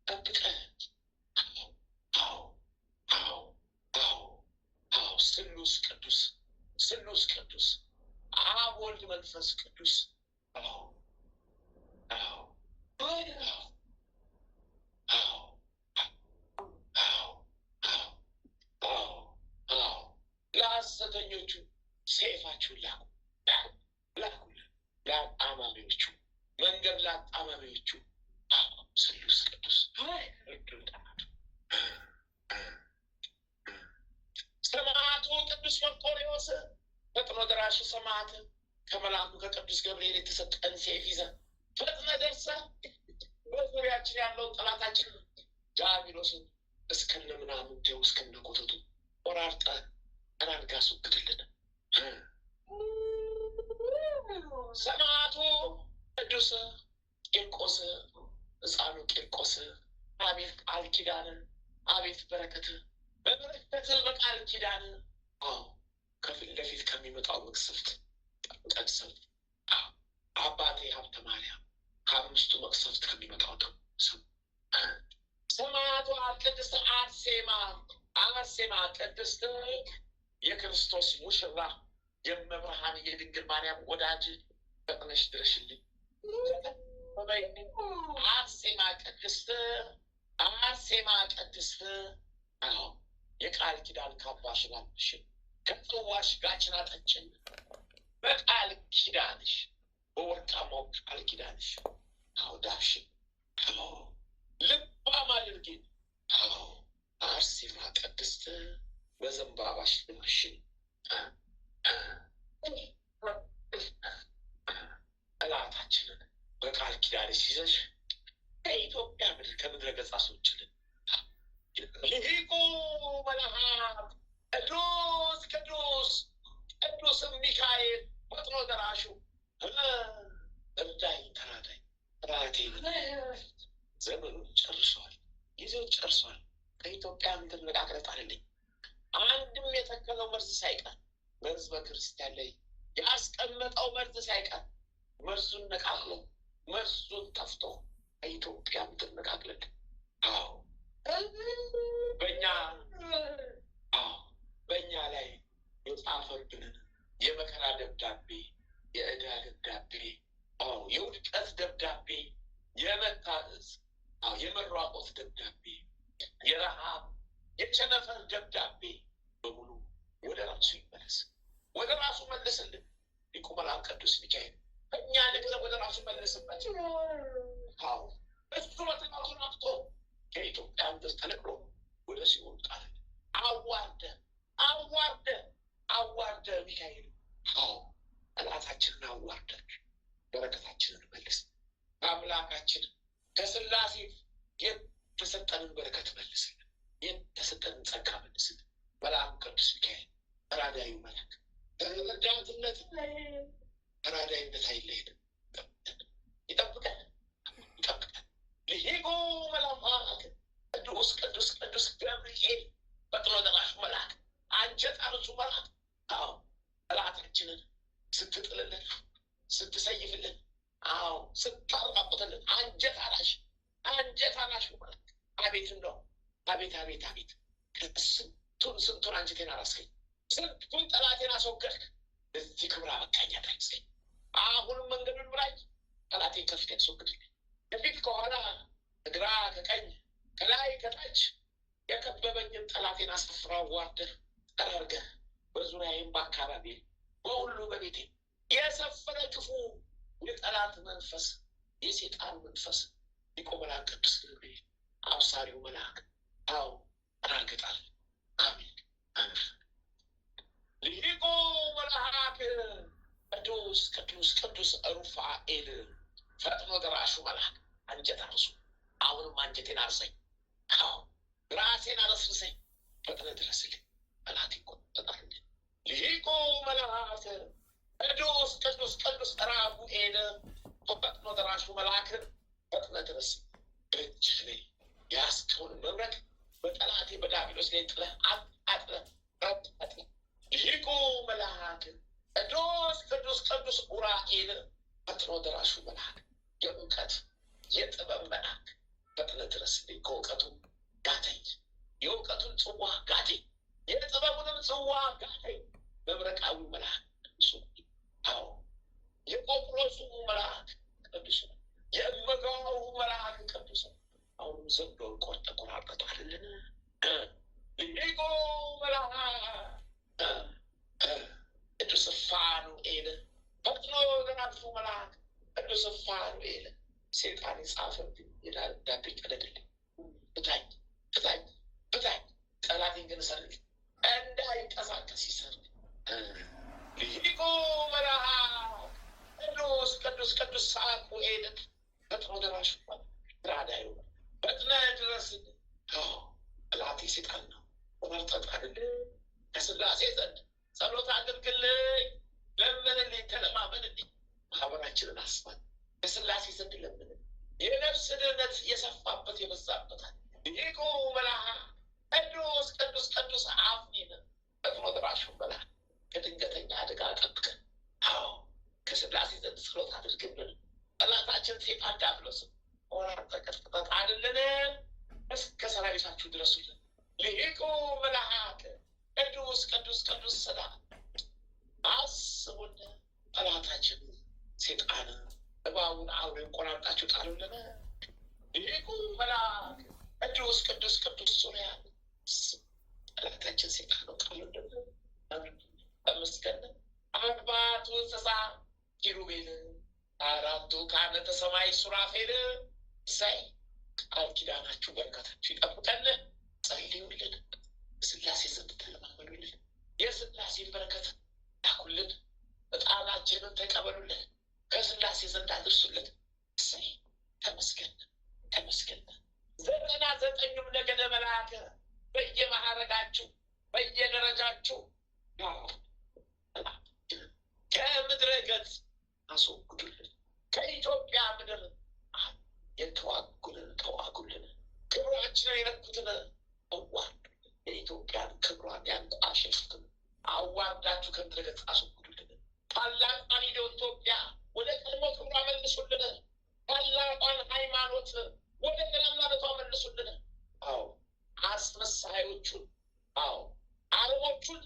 ጠብቀን። ስሉስ ቅዱስ፣ ስሉስ ቅዱስ፣ አብ ወልድ መንፈስ ቅዱስ ለሐሰተኞቹ ሰይፋችሁን ላኩልን፣ ለአጣማሚዎቹ መንገድ ለአጣማሚዎቹ ስሉስ ቅዱስ ሰማዕቱ ቅዱስ መርቆሬዎስ ፈጥኖ ደራሽ ሰማዕት ከመልአኩ ከቅዱስ ገብርኤል የተሰጠን ሰይፍ ይዘህ ፈጥነህ ደርሰህ በዙሪያችን ያለውን ጠላታችን ዲያብሎስን እስከነ ምናምንቴው እስከነ ኮተቱ ቆራርጠህ ጠራርጋ አስወግድልን። ሰማዕቱ ቅዱስ ቂርቆስ ሕፃኑ ቂርቆስ አቤት ቃል ኪዳን፣ አቤት በረከት፣ በበረከት በቃል ኪዳን ከፊት ለፊት ከሚመጣው መቅሰፍት ጠቅሰን አባቴ ሀብተ ማርያም ከአምስቱ መቅሰፍት ከሚመጣው ሰው ሰማዕቷ ቅድስት አርሴማ ቅድስት የክርስቶስ ሙሽራ የመብርሃን የድንግል ማርያም ወዳጅ ፈጥነሽ ድረሽልኝ። አርሴማ ቅድስት አዎ የቃል ኪዳን ካባሽን አልብሽን ከጽዋሽ ጋችን አጠጭን በቃል ኪዳንሽ በወርቃማው ቃል ኪዳንሽ አዎ ዳብሽን አዎ ልባም አድርጊን አዎ አርሴማ ቅድስት በዘንባባሽ ልብሽን ጠላታችንን በቃል ኪዳንሽ ይዘሽ ከኢትዮጵያ ምድር ከምድረ ገጽ አስወጪልን። ልሂቁ መልአክ ቅዱስ ሚካኤል ፈጥኖ ደራሹ እርዳኝ ተራዳኝ። ጠላቴ ዘመኑን ጨርሷል፣ ጊዜውን ጨርሷል። ከኢትዮጵያ ምድር ነቃቅለት አለልኝ። አንድም የተከለው መርዝ ሳይቀር መርዝ በክርስቲያን ላይ ያስቀመጠው መርዝ ሳይቀር መርዙን ነቃቅሎ መርዙን ጠፍቶ ከኢትዮጵያ ምድር ነቃቅለት። አዎ በእኛ ላይ የጻፈብንን የመከራ ደብዳቤ፣ የዕዳ ደብዳቤ፣ የውድቀት ደብዳቤ፣ የመታዘዝ የመራቆት ደብዳቤ፣ የረሃብ የቸነፈር ደብዳቤ በሙሉ ወደ ራሱ ይመለስ፣ ወደ ራሱ መልስልን። ሊቁ መልአክ ቅዱስ ሚካኤል እኛ ንግዘ ወደ ራሱ መልስበት። እሱ በትናቱን አፍቶ ከኢትዮጵያ ምድር ተነቅሎ ወደ ሲኦል ጣለ። አዋርደ ሚካኤል ጠላታችንን አዋርደ በረከታችንን መልስ። አምላካችን ከስላሴ የተሰጠንን በረከት መልስልን፣ የተሰጠንን ጸጋ መልስልን። መልአኩ ቅዱስ ሚካኤል ተራዳዩ መልአክ ተራዳይነት አይለየንም፣ ይጠብቀን። ልሂቁ መልአክ ቅዱስ ገብርኤል ፈጥኖ ደራሹ መልአክ አንጀት አርሱ መልአክ ጠላታችንን ስትጥልልን ስትሰይፍልን ስታራቁትልን አንጀት አራሽ መልአክ አቤት እንደው አቤት ስንቱን አንጀቴን አራስከኝ፣ ስንቱን ጠላቴን አስወገድክ። እዚህ ክብር አበቃኝ አድርገኝ። አሁንም መንገዱን ምራኝ፣ ጠላቴን ከፊት ያስወግድልኝ። ከፊት ከኋላ ከግራ ከቀኝ ከላይ ከታች የከበበኝን ጠላቴን አስፍራ አዋርደህ ጠራርገህ በዙሪያዬም በአካባቢ በሁሉ በቤቴ የሰፈረ ክፉ የጠላት መንፈስ የሴጣን መንፈስ ሊቁ መልአክ ቅዱስ ገብርኤል አብሳሪው መልአክ አራግጣል። አሜን። ልሂቁ መልአክ ቅዱስ ሩፋኤል ፈጥኖ ደራሹ መልአክ አንጀት አርሱ። አሁንም አንጀቴን አርሰኝ፣ ራሴን አረስርሰኝ፣ ፈጥነ ድረስልኝ። ጠላት ይቆጣል። ልሂቁ መልአክ ቅዱስ ራጉኤል ፈጥኖ ደራሹ መልአክ ፈጥነ ድረስ። በእጅህ ላይ የያዝከውን መብረቅ በጠላቴ በዲያብሎስ ላይ ጥለህ አጥለህ ልሂቁ መልአክ ቅዱስ ኡራኤል ፈጥኖ ደራሹ መልአክ የእውቀት የጥበብ መልአክ ፈጥነ ድረስልኝ። ከእውቀቱ ጋተኝ፣ የእውቀቱን ጽዋ ጋተኝ፣ የጥበቡንም ጽዋ ጋተኝ። መብረቃዊ መልአክ ቅዱሱ የቆጵሮሱ መልአክ ቅዱሱ የእመጋው መልአክ ቅዱሱ አሁንም ዘንዶውን ቆርጠ ቆራርጠጣልን። ልሂቁ መልአክ ቅዱስ ፋኑኤል ፈጥኖ ደራሹ መልአክ ቅዱስ ፋኑኤል ሴጣን የጻፈብኝ የደብዳቤ ቀደድልኝ። ፍታኝ፣ ጠላቴን ግን ሰርግ እንዳይንቀሳቀስ ይሰርግ። ልሂቁ መልአክ ቅዱስ ሳሙኤል ፈጥኖ ደራሹ ራዳዩ ፈጥነ ድረስልኝ። ጠላቴ ሴጣን ነው፣ መርጠጥ አይደለም። ከስላሴ ዘንድ ጸሎት አድርግልኝ፣ ለምንልኝ፣ ተለማመንልኝ። ማህበራችንን አስባል። ከስላሴ ዘንድ ለምንን። የነፍስ ድህነት የሰፋበት የበዛበታል። ልሂቁ መልአክ ቅዱስ አፍኒን ፈጥኖ ደራሹ መልአክ ከድንገተኛ አደጋ ጠብቀን። ከስላሴ ዘንድ ጸሎት አድርግልን። ጠላታችን ሴጣን ዲያብሎስን ወራር ተቀጥቅጠት አይደለንም። መልአክ ቅዱስ ቅዱስ ቅዱስ ሰላም አስቡን ጠላታችን ሴጣን እባቡን አውሬን ቆራርጣችሁ ጣሉልን። ሊቁ መልአክ ቅዱስ ቅዱስ ቅዱስ ሱሪያን ጠላታችን ሴጣን ጣሉልን። ተመስገን። አርባዕቱ እንስሳ ኪሩቤል፣ አራቱ ካህናተ ሰማይ ሱራፌል እሰይ ቃል ኪዳናችሁ በረከታችሁ ይጠብቀን። ጸልዩልን። ስላሴ ዘንድ ተለማመዱልን። የስላሴን በረከት ላኩልን። ዕጣናችንን ተቀበሉልን። ከስላሴ ዘንድ አድርሱልን። እሰይ ተመስገን ተመስገን። 99ኙም ነገደ መላእክት በየማዕረጋችሁ በየደረጃችሁ ከምድረ ገጽ አስወግዱልን። ከኢትዮጵያ ምድር የተዋጉልን ተዋጉልን። ክብራችንን የነኩትን አዋርዱልን። የኢትዮጵያን ክብሯን ያንቋሸሹትን አዋርዳችሁ ከምድረ ገጽ አስወግዱልን። ታላቋን ኢትዮጵያ ወደ ቀድሞ ክብሯ መልሱልን። ታላቋን ሃይማኖት ወደ ገናናነቷ መልሱልን። አዎ አስመሳዮቹን፣ አዎ አረቦቹን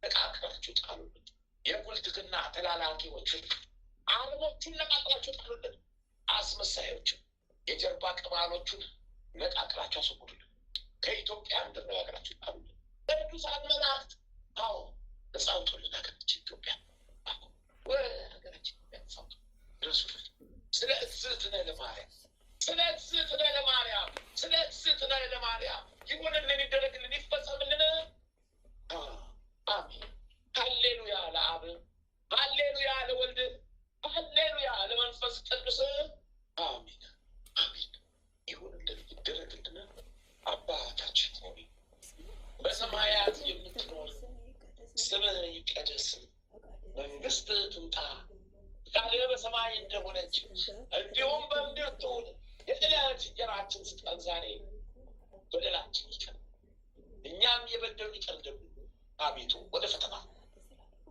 ነቃቅላችሁ ጣሉልን። የብልጥግና ተላላኪዎችን አረቦቹን ነቃቅላችሁ ጣሉልን። አስመሳዮችን የጀርባ ቅማሎቹን ነቃቅላችሁ አስወግዱልን። ከኢትዮጵያ ምድር ነቃቅላችሁ ጣሉልን። ቅዱሳን መላእክት አዎ ነጻ አውጡልን። ሀገራችን ኢትዮጵያ ወደ ሀገራችን ነጻ አውጡ። ድረሱልን። ስለ እግዝእትነ ለማርያም ስለ እግዝእትነ ለማርያም ስለ እግዝእትነ ለማርያም ይሁንልን፣ ይደረግልን፣ ይፈጸምልን። አሜን። ሃሌሉያ ለአብ፣ ሃሌሉያ ለወልድ፣ ሃሌሉያ ለመንፈስ ቅዱስ። አሜን አሜን። ይሁንልን፣ ይደረግልን። አባታችን ሆይ በሰማያት የምትኖር ስምህ ይቀደስ፣ መንግሥትህ ትምጣ፣ ፈቃድህ በሰማይ እንደሆነች እንዲሁም በምድር ትሁን። የዕለት እንጀራችንን ስጠን ዛሬ፣ በደላችን ይቅር እኛም የበደሉንን ይቅር እንደምንል፣ አቤቱ ወደ ፈተና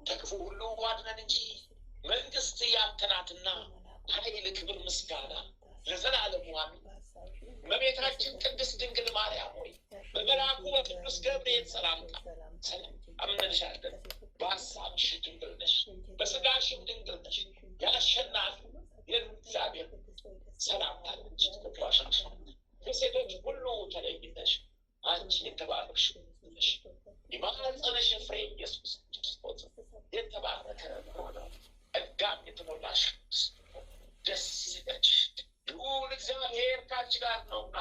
ከክፉ ሁሉ አድነን እንጂ መንግሥት ያንተ ናትና፣ ኃይል፣ ክብር፣ ምስጋና ለዘላለሙ አሜን። እመቤታችን ቅድስት ድንግል ማርያም ሆይ በመልአኩ በቅዱስ ገብርኤል ሰላምታ ሰላም አምነንሻለን። በሐሳብሽ ድንግል ነሽ፣ በሥጋሽም ድንግል ነሽ። የአሸናፊ የእግዚአብሔር ሰላምታ አንቺ ትገባሻለሽ። ከሴቶች ሁሉ ተለይተሽ አንቺ የተባረክሽ ነሽ። የማኅፀንሽ ፍሬ ኢየሱስ ክርስቶስ የተባረከ ነው። ጸጋን የተሞላሽ ደስ ይበልሽ፣ ልዑል እግዚአብሔር ከአንቺ ጋር ነውና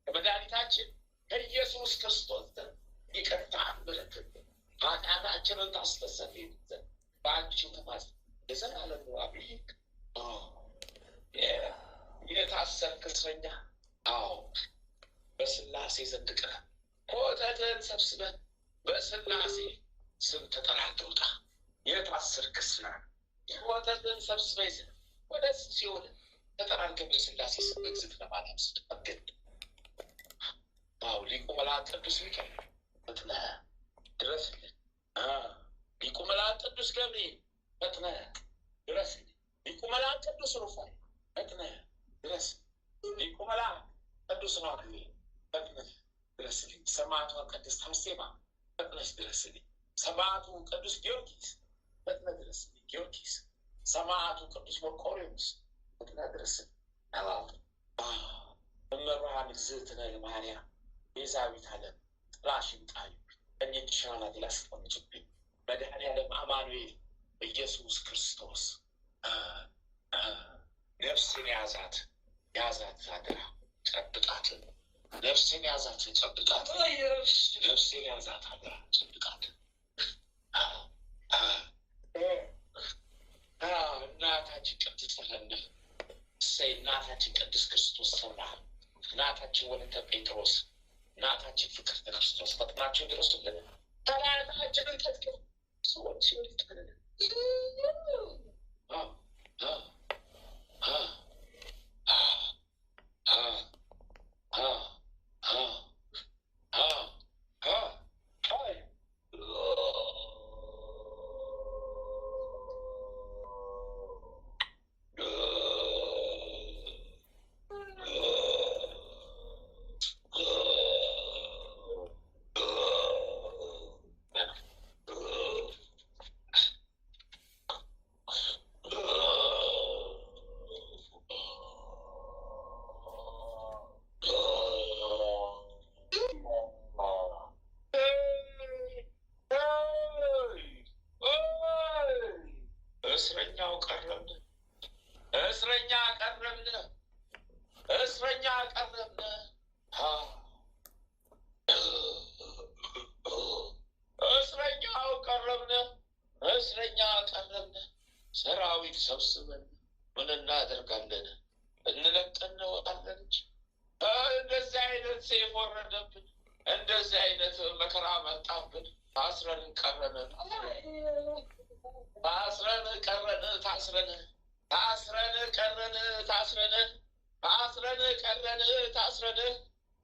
ከመድኃኒታችን ከኢየሱስ ክርስቶስ ዘንድ ይቅርታን ምሕረትን ኃጢአታችንን ታስተሰርይልን ዘንድ በአንቺ ተማጽነን ለዘላለሙ አሜን። የታሰርክ እስረኛ አዎ በስላሴ ዘንድ ቅረብ። ሞተህን ሰብስበን በስላሴ ስም ተጠራርተህ ውጣ። የታሰርክ እስረኛ ሞተህን ሰብስበህ ይዘህ ወደ ሲኦል ተጠራርተህ በስላሴ ስም በእግዝእትነ ማርያም ስም ተጠገን። አዎ ሊቁ መልአክ ቅዱስ ሚካኤል ፈጥነህ ድረስልን። ሊቁ መልአክ ቅዱስ ገብርኤል ፈጥነህ ድረስልን። ሊቁ መልአክ ቅዱስ ሩፋኤል ፈጥነህ ድረስ። ሊቁ መልአክ ቅዱስ ራጉኤል ፈጥነህ ድረስልኝ። ሰማዕቷ ቅድስት አርሴማ ፈጥነሽ ድረስልኝ። ሰማዕቱ ቅዱስ ጊዮርጊስ ፈጥነህ ድረስልኝ። ጊዮርጊስ ሰማዕቱ ቅዱስ መርቆሬዎስ ፈጥነህ ድረስልኝ። እመብርሃን እግዝእትነ ለማርያም ቤዛዊተ ዓለም ጥላሽን ጣዩ፣ ቀኝሽን አናቴ ላይ አስቀምጪብኝ። መድኃኔዓለም አማኑኤል ኢየሱስ ክርስቶስ ነፍሴን ያዛት አደራ ጨብጣት። ነፍሴን ያዛት ጨብጣት። ነፍሴን ያዛት አደራ ጨብጣት። እናታችን ቅድስት ሐና እሰይ፣ እናታችን ቅድስት ክርስቶስ ሰምራ፣ እናታችን ወለተ ጴጥሮስ፣ እናታችን ፍቅርተ ክርስቶስ ፈጥናችሁ ድረሱልን። ጠላታችንን ቀጥቅጡ፣ ሰዎች ይልጠልን። ቀረን ሰራዊት ሰብስበን ምን እናደርጋለን? እንለቀን እንወጣለን እንጂ እንደዚህ አይነት ሰይፍ ወረደብን፣ እንደዚህ አይነት መከራ መጣብን። ታስረን ቀረን ታስረን ቀረን ታስረን ታስረን ቀረን ታስረን ታስረን ቀረን ታስረን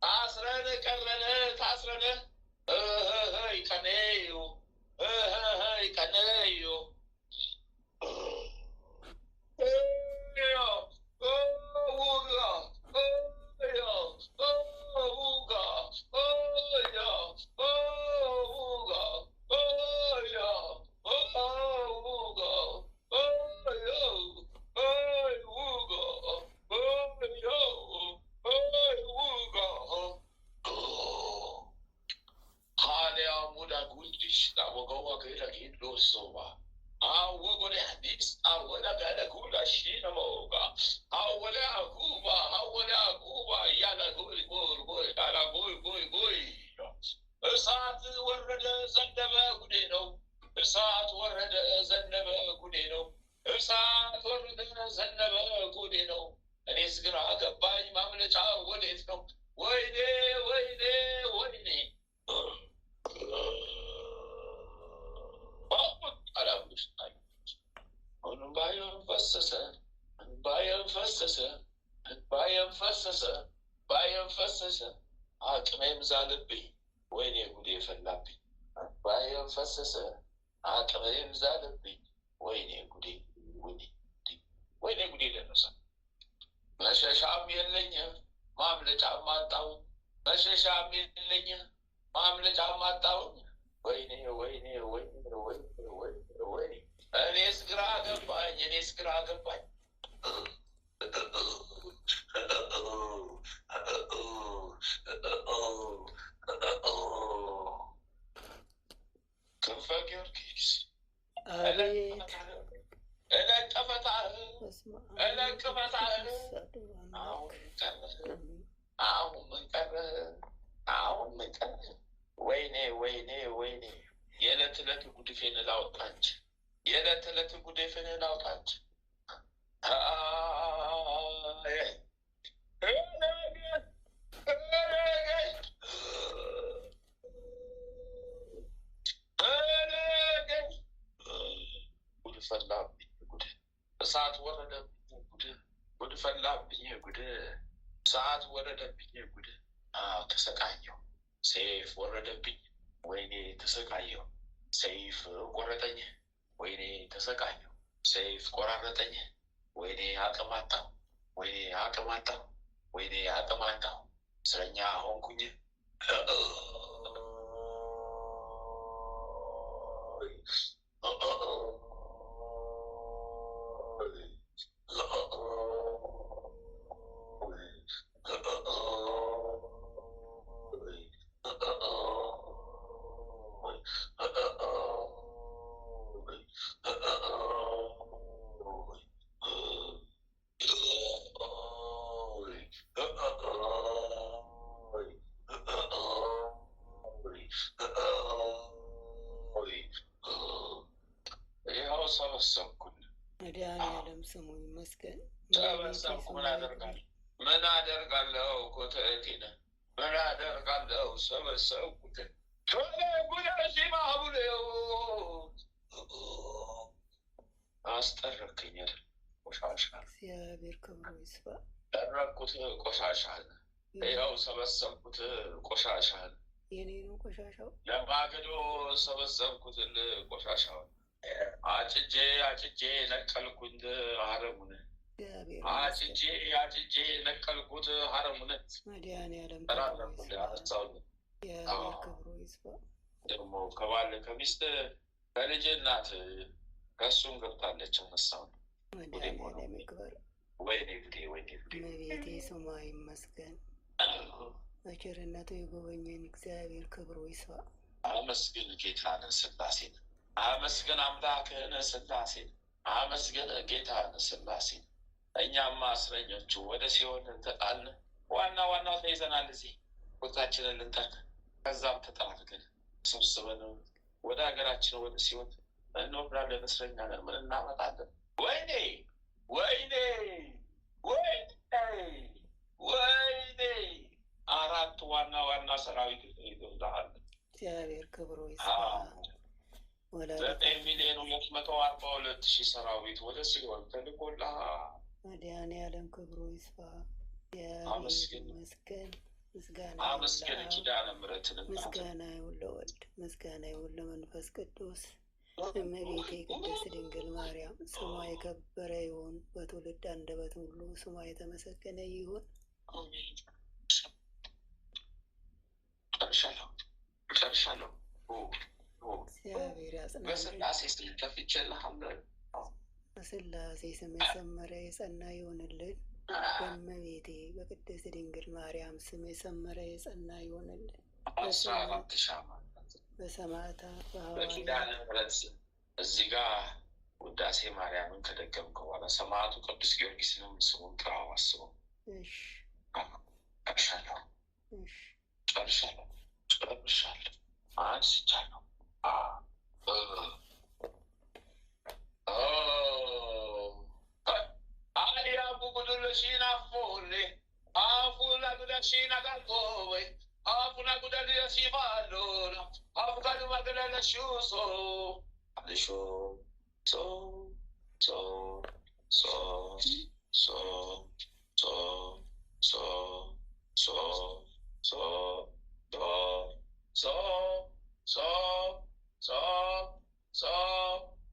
ታስረን ቀረን ታስረን ይቀነዩ ይቀነዩ እሳት ወረደ ዘነበ ጉዴ ነው። እሳት ወረደ ዘነበ ጉዴ ነው። እሳት ወረደ ዘነበ ጉዴ ነው። እኔስ ግራ ገባኝ ማምለጫ ወዴት ነው? ወይኔ ወይኔ ወይኔ እንባዬም ፈሰሰ እንባዬም ፈሰሰ እንባዬም ፈሰሰ እንባዬም ፈሰሰ አቅሜም ዛለብኝ ወይኔ ጉዴ ፈላብኝ። እንባዬም ፈሰሰ አቅሜም ዛለብኝ ወይኔ ጉዴ ወይኔ ጉዴ ደረሰ። መሸሻም የለኝ ማምለጫም አጣሁ። መሸሻም የለኝ ማምለጫም አጣሁ። ወይኔ ወይኔ ወይኔ ወይኔ ወይኔ እኔስ ግራ ገባኝ እኔስ ግራ ገባኝ። ክንፈ ጊዮርጊስ እለቅፈታህ አሁን ምን ቀረህ አሁን ምን ቀረህ? ወይኔ ወይኔ ወይኔ የዕለት ዕለት ጉድፌን ላውጣ እንጂ የዕለት ዕለት ጉድፌን ላውጣ እንጂ ጉድ ፈላብኝ ጉድ እሳት ወረደብኝ ጉድ ፈላብኝ ጉድ እሳት ወረደብኝ ጉድ ተሰቃየሁ። ሰይፍ ወረደብኝ ወይኔ ተሰቃየሁ። ሰይፍ ቆረጠኝ ወይኔ ተሰቃየሁ። ሰይፍ ቆራረጠኝ ወይኔ አቅም አጣሁ ወይኔ አቅም አጣሁ ወይኔ አቅም አጣሁ። እስረኛ ሆንኩኝ ሰበሰብኩን መድኃኒዓለም ስሙ ይመስገን። ሰበሰብኩ። ምን አደርጋለሁ? ኮተቴን ምን አደርጋለሁ? ሰበሰብኩት አስጠረክኝ አይደል? ቆሻሻ እግዚአብሔር ክብሩ ይስፋ። ጠረኩት ቆሻሻን ያው ሰበሰብኩት ቆሻሻን የኔ ነው ቆሻሻው። ለማገዶ ሰበሰብኩት ቆሻሻውን አጭጄ ነቀልኩት ሀረሙን አጭጄ ነቀልኩት ሀረሙን። መድኃኒዓለም ክብሩ ይስፋ። ደግሞ ከባል ከሚስት ከልጅ እናት ከእሱም ገብታለች። መሳው መድኃኒዓለም ይክበር። ወይኔ ጉዴ ወይኔ ጉዴ። እመቤቴ ስሟ ይመስገን። በቸርነቱ የጎበኘን እግዚአብሔር ክብሩ ይስፋ። አመስግን ጌታን ስላሴን አመስግን አምላክህን ስላሴን አመስግን ጌታን ስላሴን። እኛማ እስረኞቹ ወደ ሲኦል ተጣልን። ዋናው ተይዘናል። እዚህ ቦታችንን ልንጠቅ ከዛም ተጠራርገን ሰብስበን ወደ ሀገራችን ወደ ሲኦል እንወርዳለን፣ እስረኛ ነን፣ ምን እናመጣለን? ወይኔ ወይኔ ወይኔ ወይኔ! አራት ዋና ዋና ሰራዊት ይገዛል። እግዚአብሔር ክብሩ ይስፋ። 9,242,000 ሰራዊት ወደ ሲኦል ተልኮልሃል። መድኃኔዓለም ክብሩ ይስፋ። አመስግን ይመስገን። ምስጋና አመስግን። ኪዳነ ምሕረትን ምስጋና ይሁን ለወልድ፣ ምስጋና ይሁን ለመንፈስ ቅዱስ። እመቤቴ ቅድስት ድንግል ማርያም ስሟ የከበረ ይሁን። በትውልድ አንደበት ሁሉ ስሟ የተመሰገነ ይሁን። ጨርሻለሁ። እግዚአብሔር ያጽናል። በስላሴ ስም ከፍቼልሃለሁ። በስላሴ ስም የሰመረ የጸና ይሆንልን። በእመቤቴ በቅድስት ድንግል ማርያም ስም የሰመረ የጸና ይሆንልን። በሰማዕታት በኪዳነ ምሕረት እዚህ ጋር ውዳሴ ማርያምን ከደገምከው በኋላ ሰማዕቱ ቅዱስ ጊዮርጊስንም ስሙን ጥራው፣ አስበው። ጨርሻለሁ። አንስቻለሁ። አሊያቡ ጉዱለሺና ፎሌ አፉላ ጉዳሺና ጋልቆወይ አፉና ጉዳልያሺ ባሎና አፉካሉ ማገላለሹሶ አልሾ ሶ ሶ ሶ ሶ ሶ ሶ ሶ ሶ ሶ ሶ ሶ ሶ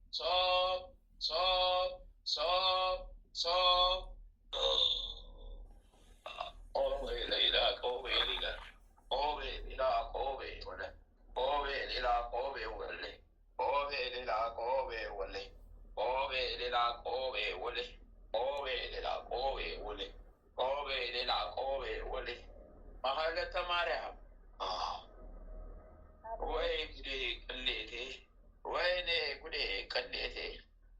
ሶ ሶ ሶ ሶ ኦቤ ሌላ ቆቤ ሌላ ኦቤ ሌላ ቆቤ ወለ ኦቤ ሌላ ቆቤ ወለ ኦቤ ሌላ ቆቤ ወለ ኦቤ ሌላ ቆቤ ወለ ኦቤ ሌላ ቆቤ ወለ ኦቤ ሌላ ቆቤ ወለ ማህለተ ማርያም ወይ ጉዴ ቅሌቴ! ወይኔ ጉዴ ቅሌቴ!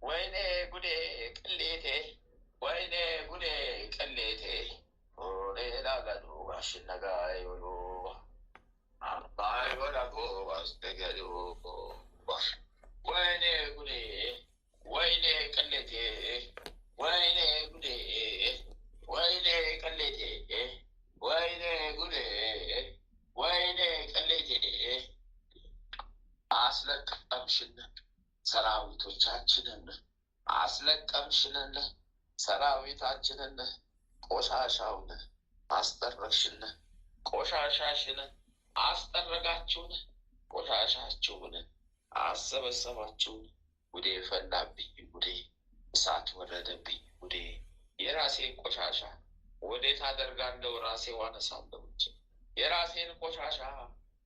ወይኔ ጉዴ ቅሌቴ! ወይኔ ጉዴ ቅሌቴ! ሌላ ገዱ ባሽነጋ ይብሉ ባይወላጎ ባስተገዱ ወይኔ ጉዴ! ወይኔ ቅሌቴ! ወይኔ ጉዴ! ወይኔ ቅሌቴ! ወይኔ ጉዴ! ወይኔ ቅሌቴ! አስለቀምሽን ሰራዊቶቻችንን፣ አስለቀምሽንን ሰራዊታችንን፣ ቆሻሻውን አስጠረግሽን፣ ቆሻሻሽን አስጠረጋችሁን፣ ቆሻሻችሁን አሰበሰባችሁን። ጉዴ ፈላብኝ፣ ጉዴ እሳት ወረደብኝ፣ ጉዴ የራሴን ቆሻሻ ወዴት አደርጋለሁ? ራሴ ዋነሳለሁ እንጂ የራሴን ቆሻሻ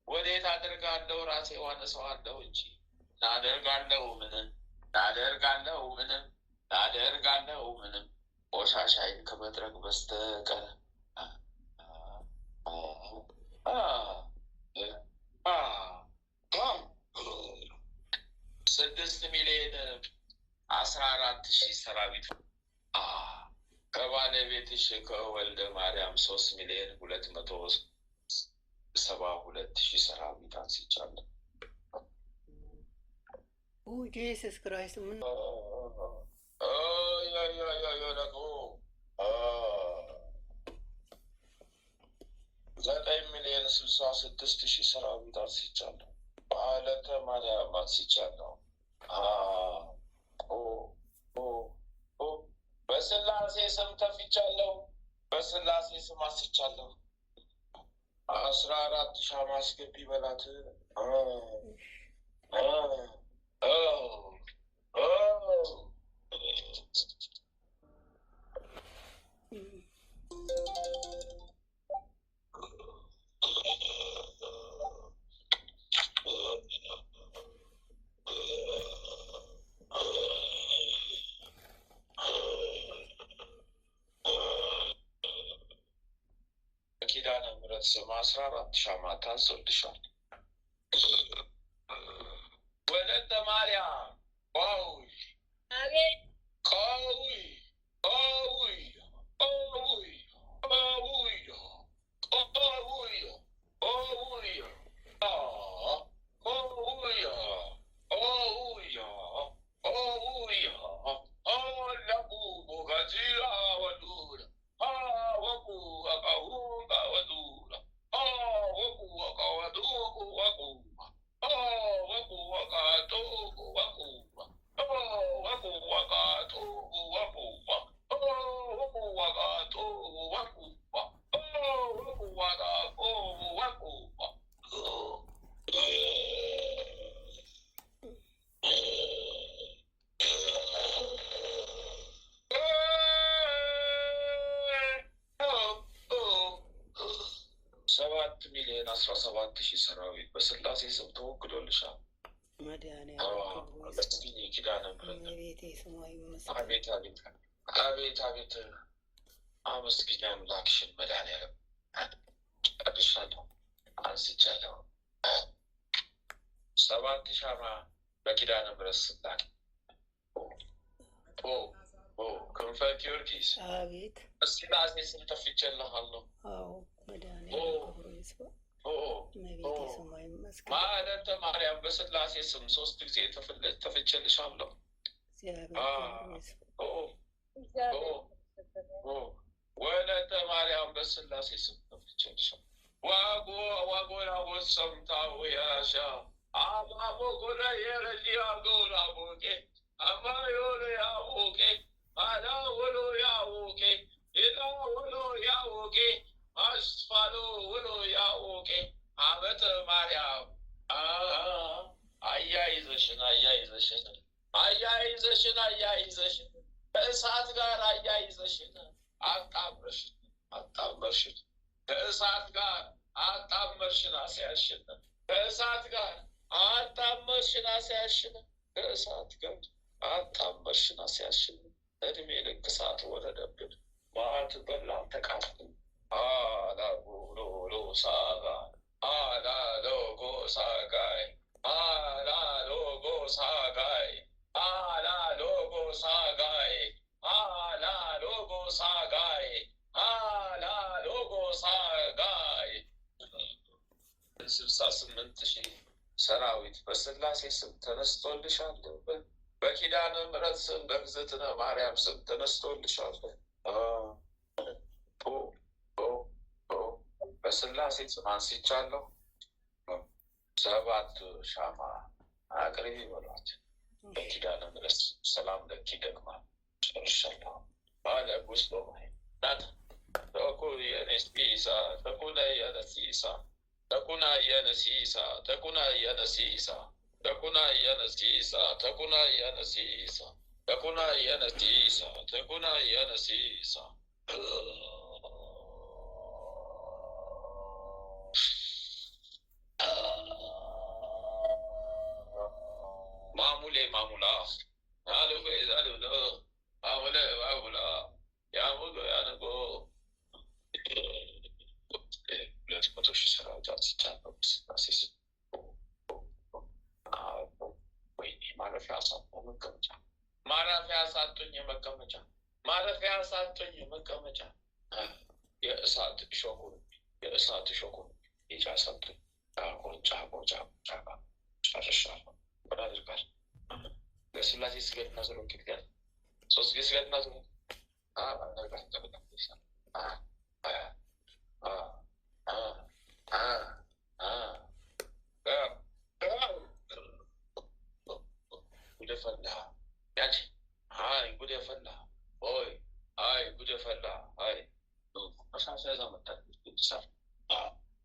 ወዴት አደርጋለሁ? ራሴ ዋነሳዋለሁ እንጂ ላደርጋለሁ ምንም ላደርጋለሁ ምንም ላደርጋለሁ ምንም ቆሻሻይን ከመድረግ በስተቀር 6,014,000 ሰራዊት ከባለቤትሽ ከወልደ ማርያም 3,272,000 ሰራዊት አንስቻለሁ። ጂሰስ ክራይስት ምን ደግሞ 9,066,000 ሰራዊት አንስቻለሁ። በዓለተ ማርያም አንስቻለሁ። በስላሴ ስም ተፍቻለሁ። በስላሴ ስም አስቻለሁ። 14 ሻማ አስገቢ በላት። ኪዳነ ምሕረት ስም 14 ሻማ ታንሶልሻል። ወለተ ማርያም ቆይ አቤት ቆይ ቆይ ቆይ ቆይ ቆይ ቆይ ቆይ 17,000 ሰራዊት በስላሴ ስም ተወግዶልሻል። መድኃኒዓለም መስኪኝ ኪዳነ ምሕረት እመቤቴ ስሟ ይመስገን። አቤት አቤት አቤት አቤት አመስግኝ አምላክሽን መድኃኒዓለም። ጨርሻለሁ፣ አንስቻለሁ። 7 ሻማ በኪዳነ ምሕረት ስላሴ ክንፈ ጊዮርጊስ አቤት በስላሴ ስም ተፍቼልሃለሁ። አዎ መድኃኒዓለም ክብሩ ይስፋ። እመቤቴ ስሟ ይመስገን። ማለተ ማርያም በስላሴ ስም 3 ጊዜ ተፍቼልሻለሁ። እግዚአብሔር ክብሩ ይስፋ። ወለተ ማርያም በስላሴ ስም ተፍቼልሻለሁ። ዋጎላ ወሰምታ ወያሻ አማሞ ጎላ የረዲያ ጎላ ቦቄ አማዮሎ ያውቄ አዳ ወሎ ያውቄ ኢላ ወሎ ያውቄ አስፋሎ ወሎ ያውቄ አመተ ማርያም አያይዘሽን ከእሳት ጋር አያይዘሽን አጣመርሽን ከእሳት ጋር አጣመርሽን አስያሽን ከእሳት ጋር አጣመርሽን አስያሽን ከእሳት ጋር አጣመርሽን አስያሽን እድሜ ልክ እሳት ወረደብን ማዕት በላን ተቃጥልን አላጎሎ ሳጋይ አላሎጎ ሳጋይ አላሎጎ ሳጋይ አላሎጎ ሳጋይ አላሎጎ ሳጋይ አላሎጎ ሳጋይ 68,000 ሰራዊት በስላሴ ስም ተነስቶልሻል። በኪዳነ ምሕረት ስም በእግዝእትነ ማርያም ስም ተነስቶልሻል። በስላሴ ስም አንስቻለሁ። 7 ሻማ አቅርቢ በሏት። በኪዳነ ምሕረት ሰላም ለኪ ደግማ ጨርሻለሁ። ባለ ጉስቶ ናት ተኩነ የነሲሳ ተኩነ የነሲሳ ተኩና የነሲሳ ተኩና የነሲሳ ተኩና የነሲሳ ተኩና የነሲሳ ተኩና የነሲሳ ተኩና የነሲሳ ማሙሌ ማሙላ አልጎ ይዛልዶ አሙለ ባቡላ ያሙሎ ያንጎ 200,000 ሰራዊት አንስቻለሁ። በስላሴ ስም ወይኔ ማረፊያ አሳጡኝ መቀመጫ ማረፊያ አሳጡኝ መቀመጫ ማረፊያ አሳጡኝ መቀመጫ የእሳት ሾኩን ይጫ ሰጡኝ ቆንጫ ጨርሻለሁ። ምን አድርጋል? ለስላሴ ስገድና ዞሮ ኪትጋል 3 ጊዜ ስገድና ዞሮ ጉደፈላ ያንቺ ጉደፈላ ኦይ ጉደፈላ መሳሳያ መጣ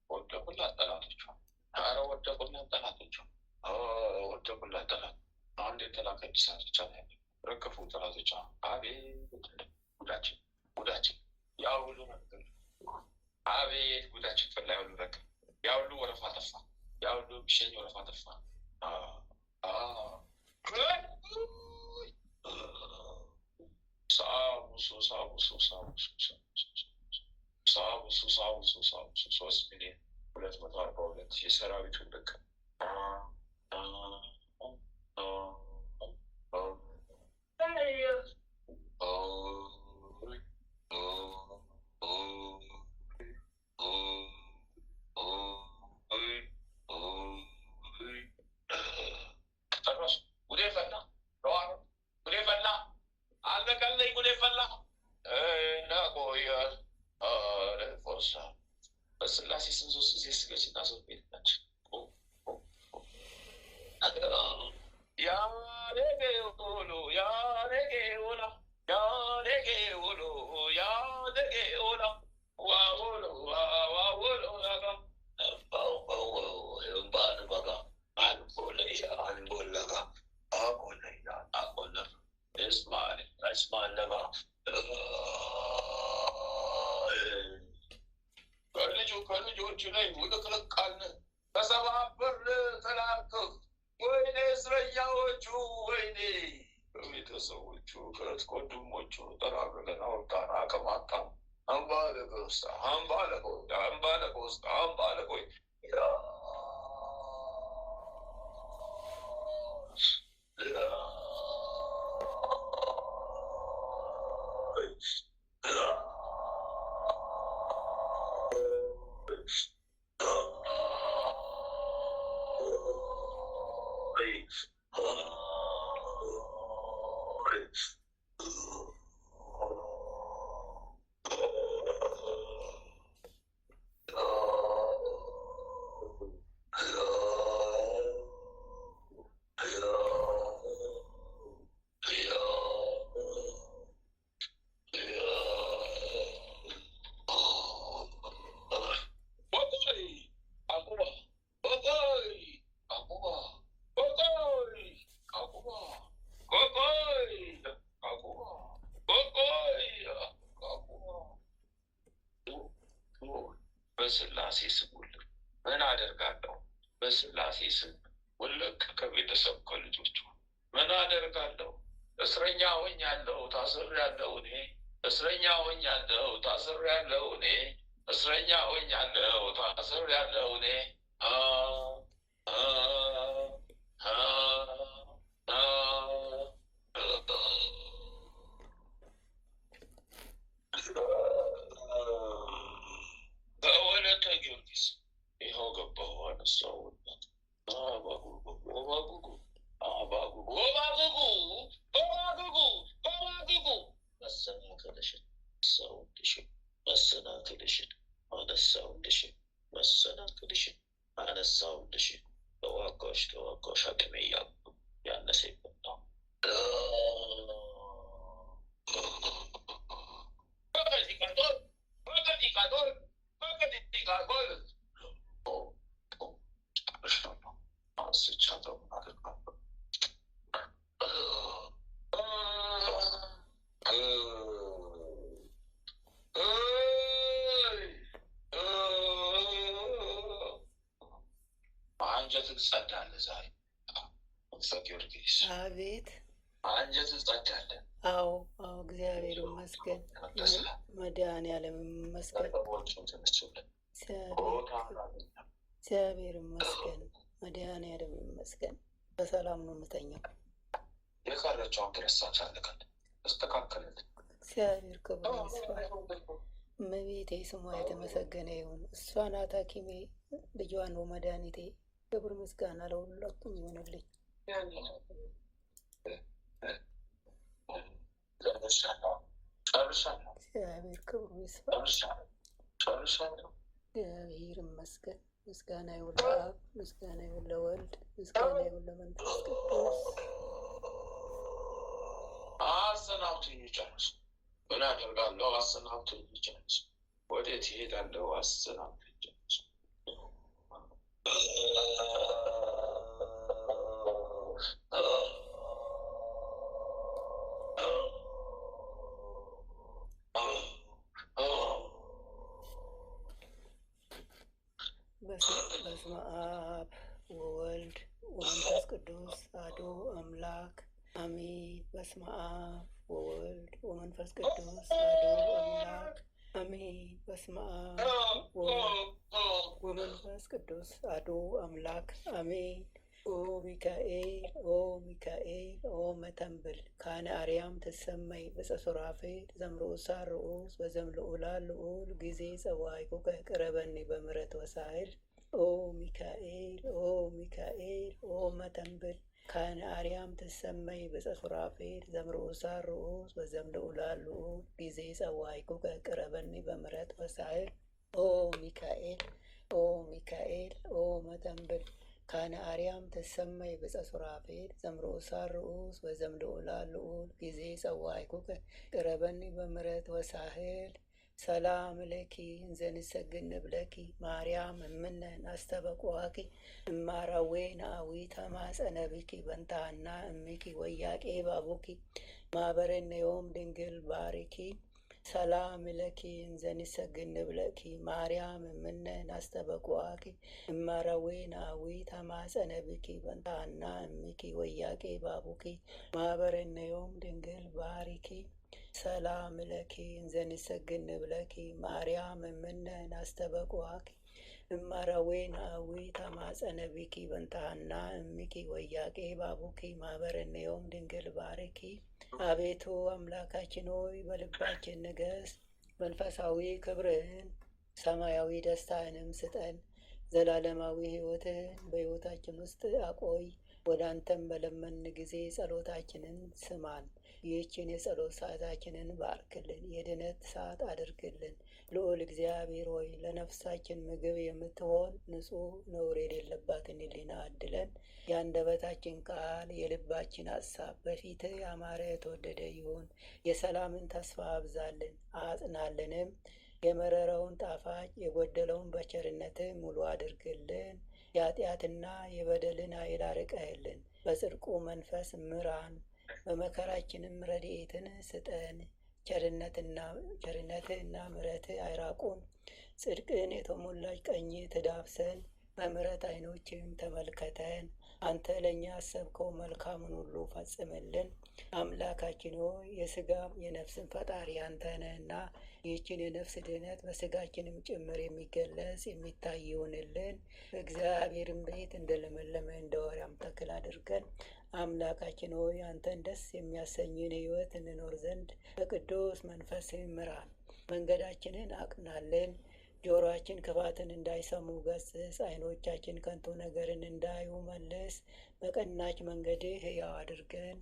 ወደቁላት ጠላቶቿ ኧረ ወደቁላት ጠላቶቿ ወደቁላት ጠላት አንድ የተላከች ሰዓት ብቻ ነው ያለ ረከፉ ጠላቶቿ። አቤት ጉዳችን ያ ሁሉ ነገር አቤት ጉዳችን ፈላ ያሉ ረከ ያ ሁሉ ወረፋ ጠፋ ያ ሁሉ ቢሸኝ ወረፋ ጠፋ። ሳቡሱ 3,242,000 የሰራዊቱን ልክ በስላሴ ስም 3 ጊዜ ስገድና ዞር ቤት ናቸው። ከልጆቹ ላይ ውልቅልቅ ቤተሰቦቹ ወይኔ በቤተሰቦቹ ከወንድሞቹ ጠራርገን አወጣን። አቀማጣ አምባ ለቆስጣ አምባ ለቆስጣ አምባ ለቆስጣ አምባ ለቆይ በስላሴ ስም ውልቅ ምን አደርጋለሁ? በስላሴ ስም ውልቅ ከቤተሰብ ከልጆቹ ምን አደርጋለሁ? እስረኛ ሆኛለሁ፣ ታስሬያለሁ እኔ። እስረኛ ሆኛለሁ፣ ታስሬያለሁ እኔ። እስረኛ ሆኛለሁ፣ ታስሬያለሁ እኔ። በወለተ ጊዮርጊስ ይኸው ገባሁ አነሳው መሰናክልሽን አነሳውልሽን ተዋጋሽ አቅሜ እያልኩ ያነሰ ይበጣው አንጀት ጸዳለ ዛሬ ጊዮርጊስ አቤት። አንጀት ጸዳለ። አዎ አዎ፣ እግዚአብሔር ይመስገን፣ መድኃኒዓለም ይመስገን፣ እግዚአብሔር ይመስገን፣ መድኃኒዓለም ይመስገን። በሰላም ነው የምተኛው። የቀረችውን ትረሳች አለቀን ተስተካከለት። እግዚአብሔር ክብር ይስፋ። እመቤቴ ስሟ የተመሰገነ ይሁን። እሷ ናት ሐኪሜ፣ ልጇ ነው መድኃኒቴ። ክብር ምስጋና ለሁላችሁም ይሆንልኝ። እግዚአብሔር ክብሩ ይስፋ። እግዚአብሔር ይመስገን። ምስጋና ይሁን ለአብ፣ ምስጋና ይሁን ለወልድ፣ ምስጋና ይሁን ለመንፈስ ቅዱስ። አሰናብቱኝ ይጨርሱ። ምን አደርጋለሁ? አሰናብቱኝ ይጨርሱ። ወዴት ይሄዳለሁ? አሰናብቱኝ ይጨርሱ። በስመ አብ ወወልድ ወመንፈስ ቅዱስ አሐዱ አምላክ አሜን። በስመ አብ ወወልድ ወመንፈስ ቅዱስ አሐዱ አምላክ አሜን። በስመ አብ ወወልድ ወመንፈስ ቅዱስ አሐዱ አምላክ አሜን። ኦ ሚካኤል ኦ ሚካኤል ኦ መተንብል ካነ አርያም ትሰመይ በጸሱራፌል ዘምርኡሳ ርኡስ በዘምልኡላ ልዑል ጊዜ ጸዋዕኩከ ቅረበኒ በምሕረት ወሳህል። ኦ ሚካኤል ኦ ሚካኤል ኦ መተንብል ካነ አርያም ትሰመይ በጸሱራፌል ዘምርኡሳ ርኡስ በዘምልኡላ ልዑል ጊዜ ጸዋዕኩከ ቅረበኒ በምሕረት ወሳህል። ኦ ሚካኤል ኦ ሚካኤል ኦ መተንብል ካነ አርያም ተሰመይ በጸሱራፌል ዘምርኡሳ ርኡስ በዘምልኡላ ልዑል ጊዜ ጸዋዕኩከ ቅረበኒ በምሕረት ወሳህል። ሰላም ለኪ እንዘንሰግድ ንብለኪ ማርያም እምነ ናስተበቁአኪ እማራዌ ናአዊ ተማጸነብኪ በንታና እምኪ ወያቄ ባቡኪ ማህበረነ ዮም ድንግል ባሪኪ ሰላም ለኪ እንዘንሰግድ ብለኪ ማርያም እምነ ናስተበቁአኪ እማረዌን አዊ ተማጸነ ብኪ በንታና እምኪ ወያቄ ባቡኪ ማህበረነዮም ድንግል ባሪኪ ሰላም ለኪ እንዘንሰግድ ብለኪ ማርያም እምነ ናስተበቁአኪ እማረዌን አዊ ተማጸነ ብኪ በንታና እምኪ ወያቄ ባቡኪ ማህበረነዮም ድንግል ባሪኪ። አቤቱ አምላካችን ሆይ በልባችን ንገስ፣ መንፈሳዊ ክብርህን ሰማያዊ ደስታንም ስጠን። ዘላለማዊ ሕይወትህን በሕይወታችን ውስጥ አቆይ። ወደ አንተም በለመን ጊዜ ጸሎታችንን ስማን። ይህችን የጸሎት ሰዓታችንን ባርክልን፣ የድነት ሰዓት አድርግልን። ልዑል እግዚአብሔር ሆይ ለነፍሳችን ምግብ የምትሆን ንጹሕ ነውር የሌለባትን ሕሊና አድለን። የአንደበታችን ቃል የልባችን ሐሳብ በፊትህ ያማረ የተወደደ ይሁን። የሰላምን ተስፋ አብዛልን አጽናልንም። የመረረውን ጣፋጭ የጎደለውን በቸርነትህ ሙሉ አድርግልን። የኃጢአትና የበደልን ኃይል አርቀህልን። በጽድቁ መንፈስ ምራን፣ በመከራችንም ረድኤትን ስጠን። ቸርነትህና ምሕረትህ አይራቁን። ጽድቅን የተሞላች ቀኝ ትዳብሰን፣ በምሕረት ዓይኖችም ተመልከተን። አንተ ለእኛ ያሰብከው መልካምን ሁሉ ፈጽምልን። አምላካችን ሆይ የሥጋም የነፍስን ፈጣሪ አንተ ነህና ይህችን የነፍስ ድህነት በሥጋችንም ጭምር የሚገለጽ የሚታይ ይሁንልን። በእግዚአብሔርም ቤት እንደ ለመለመ እንደ ወርያም ተክል አድርገን አምላካችን ሆይ አንተን ደስ የሚያሰኝን ሕይወት እንኖር ዘንድ በቅዱስ መንፈስ ምራን። መንገዳችንን አቅናልን። ጆሮአችን ክፋትን እንዳይሰሙ ገስጽ። ዓይኖቻችን ከንቱ ነገርን እንዳዩ መልስ። በቀናች መንገድህ ሕያው አድርገን።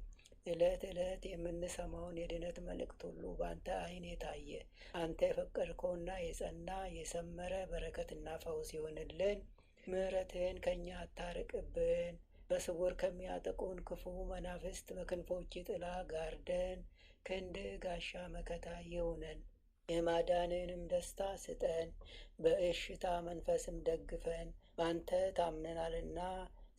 ዕለት ዕለት የምንሰማውን የድነት መልእክት ሁሉ በአንተ ዓይን የታየ አንተ የፈቀድከውና የጸና የሰመረ በረከትና ፈውስ ይሆንልን። ምሕረትህን ከእኛ አታርቅብን። በስውር ከሚያጠቁን ክፉ መናፍስት በክንፎች ጥላ ጋርደን። ክንድህ ጋሻ መከታ ይሁነን። የማዳንንም ደስታ ስጠን። በእሽታ መንፈስም ደግፈን። በአንተ ታምነናልና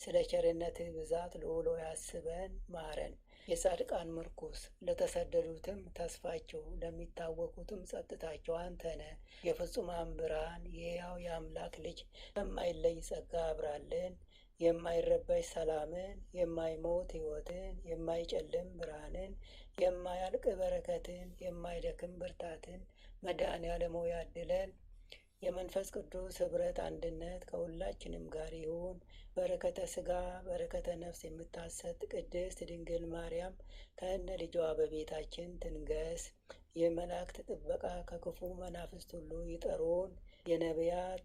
ስለ ቸርነትህ ብዛት ልዑል ሆይ አስበን ማረን። የጻድቃን ምርኩስ ለተሰደዱትም ተስፋቸው ለሚታወቁትም ጸጥታቸው አንተ ነህ። የፍጹማን ብርሃን የሕያው የአምላክ ልጅ በማይለይ ጸጋ አብራልን። የማይረበሽ ሰላምን፣ የማይሞት ሕይወትን፣ የማይጨልም ብርሃንን፣ የማያልቅ በረከትን፣ የማይደክም ብርታትን መድኃኔዓለም ሆይ አድለን። የመንፈስ ቅዱስ ኅብረት አንድነት ከሁላችንም ጋር ይሁን። በረከተ ሥጋ በረከተ ነፍስ የምታሰጥ ቅድስት ድንግል ማርያም ከእነ ልጇ በቤታችን ትንገስ። የመላእክት ጥበቃ ከክፉ መናፍስት ሁሉ ይጠሩን። የነቢያት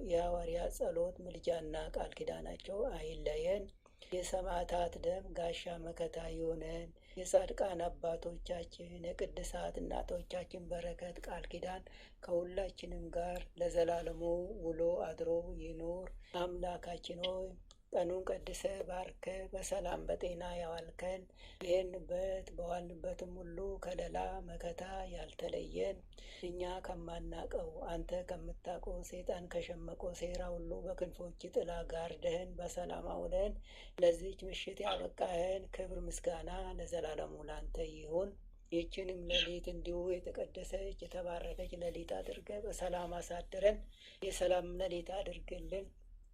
የሐዋርያት ጸሎት ምልጃና ቃል ኪዳናቸው አይለየን። የሰማዕታት ደም ጋሻ መከታ ይሆነን። የጻድቃን አባቶቻችን የቅድሳት እናቶቻችን በረከት ቃል ኪዳን ከሁላችንም ጋር ለዘላለሙ ውሎ አድሮ ይኑር። አምላካችን ሆይ ቀኑን ቀድሰ ባርከ በሰላም በጤና ያዋልከን። ይህንበት በዋልንበትም ሁሉ ከለላ መከታ ያልተለየን እኛ ከማናቀው አንተ ከምታውቀው ሰይጣን ከሸመቀው ሴራ ሁሉ በክንፎች ጥላ ጋርደህን በሰላም አውለን ለዚች ምሽት ያበቃህን ክብር ምስጋና ለዘላለሙ ላንተ ይሁን። ይህችንም ሌሊት እንዲሁ የተቀደሰች የተባረከች ሌሊት አድርገ በሰላም አሳድረን። የሰላም ሌሊት አድርግልን።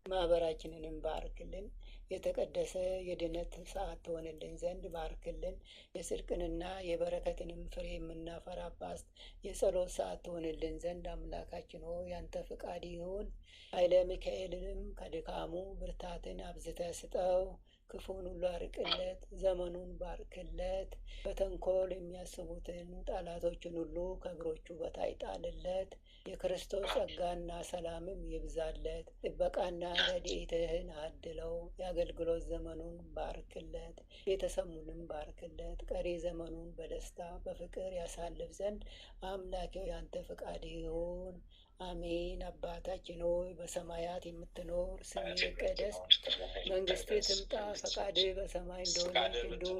ማህበራችንንም ባርክልን። የተቀደሰ የድነት ሰዓት ትሆንልን ዘንድ ባርክልን። የጽድቅንና የበረከትንም ፍሬ የምናፈራባት የጸሎት ሰዓት ትሆንልን ዘንድ አምላካችን ሆይ ያንተ ፍቃድ ይሁን። ኃይለ ሚካኤልንም ከድካሙ ብርታትን አብዝተ ስጠው። ክፉን ሁሉ አርቅለት፣ ዘመኑን ባርክለት። በተንኮል የሚያስቡትን ጠላቶችን ሁሉ ከእግሮቹ በታይ ጣልለት። የክርስቶስ ጸጋና ሰላምም ይብዛለት። ጥበቃና ረድኤትህን አድለው። የአገልግሎት ዘመኑን ባርክለት፣ ቤተሰቡንም ባርክለት። ቀሪ ዘመኑን በደስታ በፍቅር ያሳልፍ ዘንድ አምላኬው ያንተ ፍቃድ ይሁን። አሜን። አባታችን ሆይ በሰማያት የምትኖር ስምህ ይቀደስ፣ መንግስትህ ትምጣ፣ ፈቃድህ በሰማይ እንደሆነች እንዲሁም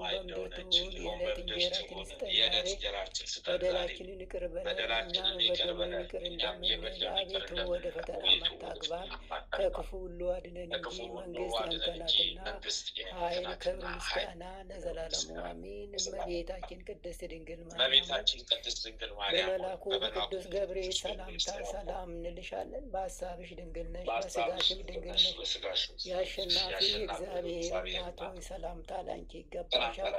በምድር ትሁን። የዕለት እንጀራችንን ስጠን ዛሬ፣ በደላችንን ይቅር በለን እኛም የበደሉንን ይቅር እንደምንል፣ አቤቱ ወደ ፈተና አታግባን ከክፉ ሁሉ አድነን እንጂ መንግስት ያንተ ናትና፣ ኃይል፣ ክብር፣ ምስጋና ለዘላለሙ አሜን። እመቤታችን ቅድስት ድንግል ማርያም በመልአኩ በቅዱስ ገብርኤል ሰላምታ ሰላም እንልሻለን። በሀሳብሽ ድንግል ነሽ፣ በስጋሽም ድንግል ነሽ። የአሸናፊ እግዚአብሔር እናት ሆይ ሰላምታ ለአንቺ ይገባሻል።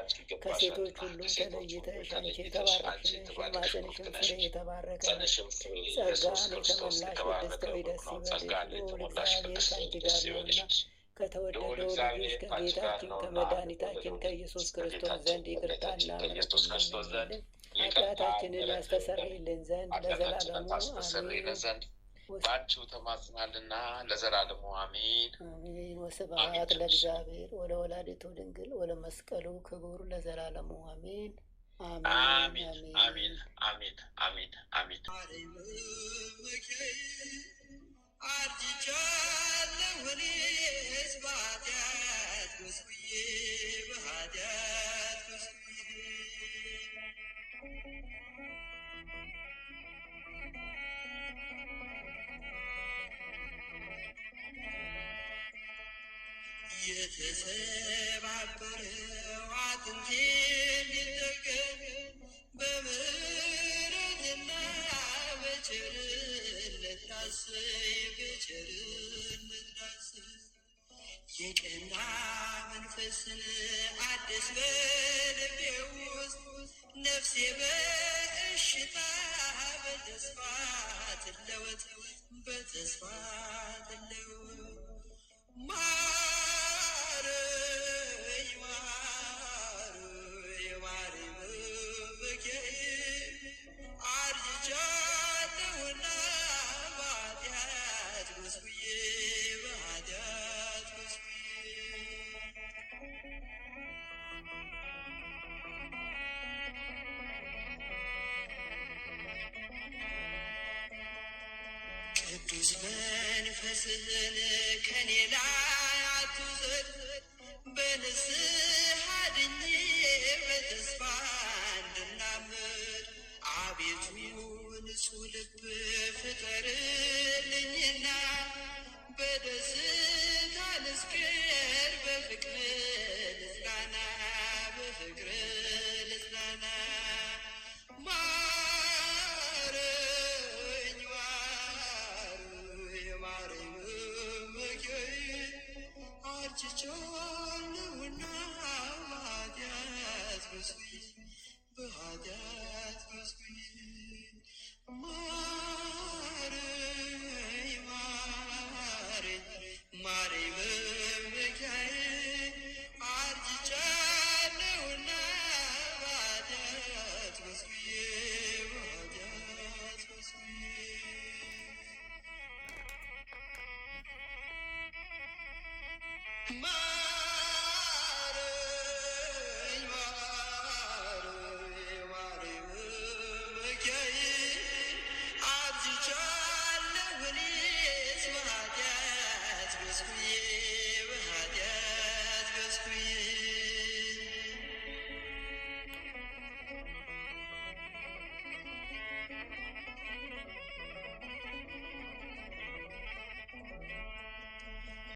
ከሴቶች ሁሉ ተለይተሽ አንቺ የተባረክሽ ነሽ፣ የማኅፀንሽም ፍሬ የተባረከ ነው። ጸጋን የተመላሽ ቅድስት ሆይ ደስ ይበልሽ፣ ልዑል እግዚአብሔር ከአንቺ ጋር ነውና ከተወደደው ልጅሽ ከጌታችን ከመድኃኒታችን ከኢየሱስ ክርስቶስ ዘንድ ይቅርታና ምሕረትን ለምኝልን ኃጢአታችንን ያስተሰርይልን ዘንድ ለዘላለሙ አሜን። በአንቺው ተማጽናልና ለዘላለሙ አሜን አሜን። ወስብሐት ለእግዚአብሔር ወለወላዲቱ ድንግል ወለመስቀሉ ክቡር ለዘላለሙ አሜን አሜን አሜን አሜን አሜን አሜን። አርጅቻለሁ እኔስ በኃጢአት ጎስቁዬ በኃጢአት ጎስቁዬ የተሰባበረው አጥንቴ እንዲጠገን በምሕረትና በቸርነት ዳሰኝ በቸርነት ዳሰኝ። የቀና መንፈስን አድስ በልቤ ውስጥ ነፍሴ በእሽታ በተስፋ ትለወጥ በተስፋ ትለወጥ። ማረኝ ማረኝ ማረኝ መመኪያዬ አርጅቻለሁና በኃጢአት ጎስቁዬ በኃጢአት ጎስቁዬ። ቅዱስ መንፈስህን ከኔ ላይ አትውሰድ፣ በንስሐ ድኜ በተስፋ እንድናምር አቤቱ ንጹሕ ልብ ፍጠርልኝና በደስታ ልስክር በፍቅር ልጽናና በፍቅር ልጽናና። ማረኝ ማረኝ ማረኝ መመኪያዬ አርጅቻለሁና በኃጢአት ጎስቁዬ በኃጢአት ጎስቁዬ። ማረኝ ማረኝ ማረኝ መመኪያዬ አርጅቻለሁና በኃጢአት ጎስቁዬ በኃጢአት ጎስቁዬ። ማረኝ ማረኝ ማረኝ መመኪያዬ አርጅቻለሁ እኔስ በኃጢአት ጎስቁዬ በኃጢአት ጎስቁዬ።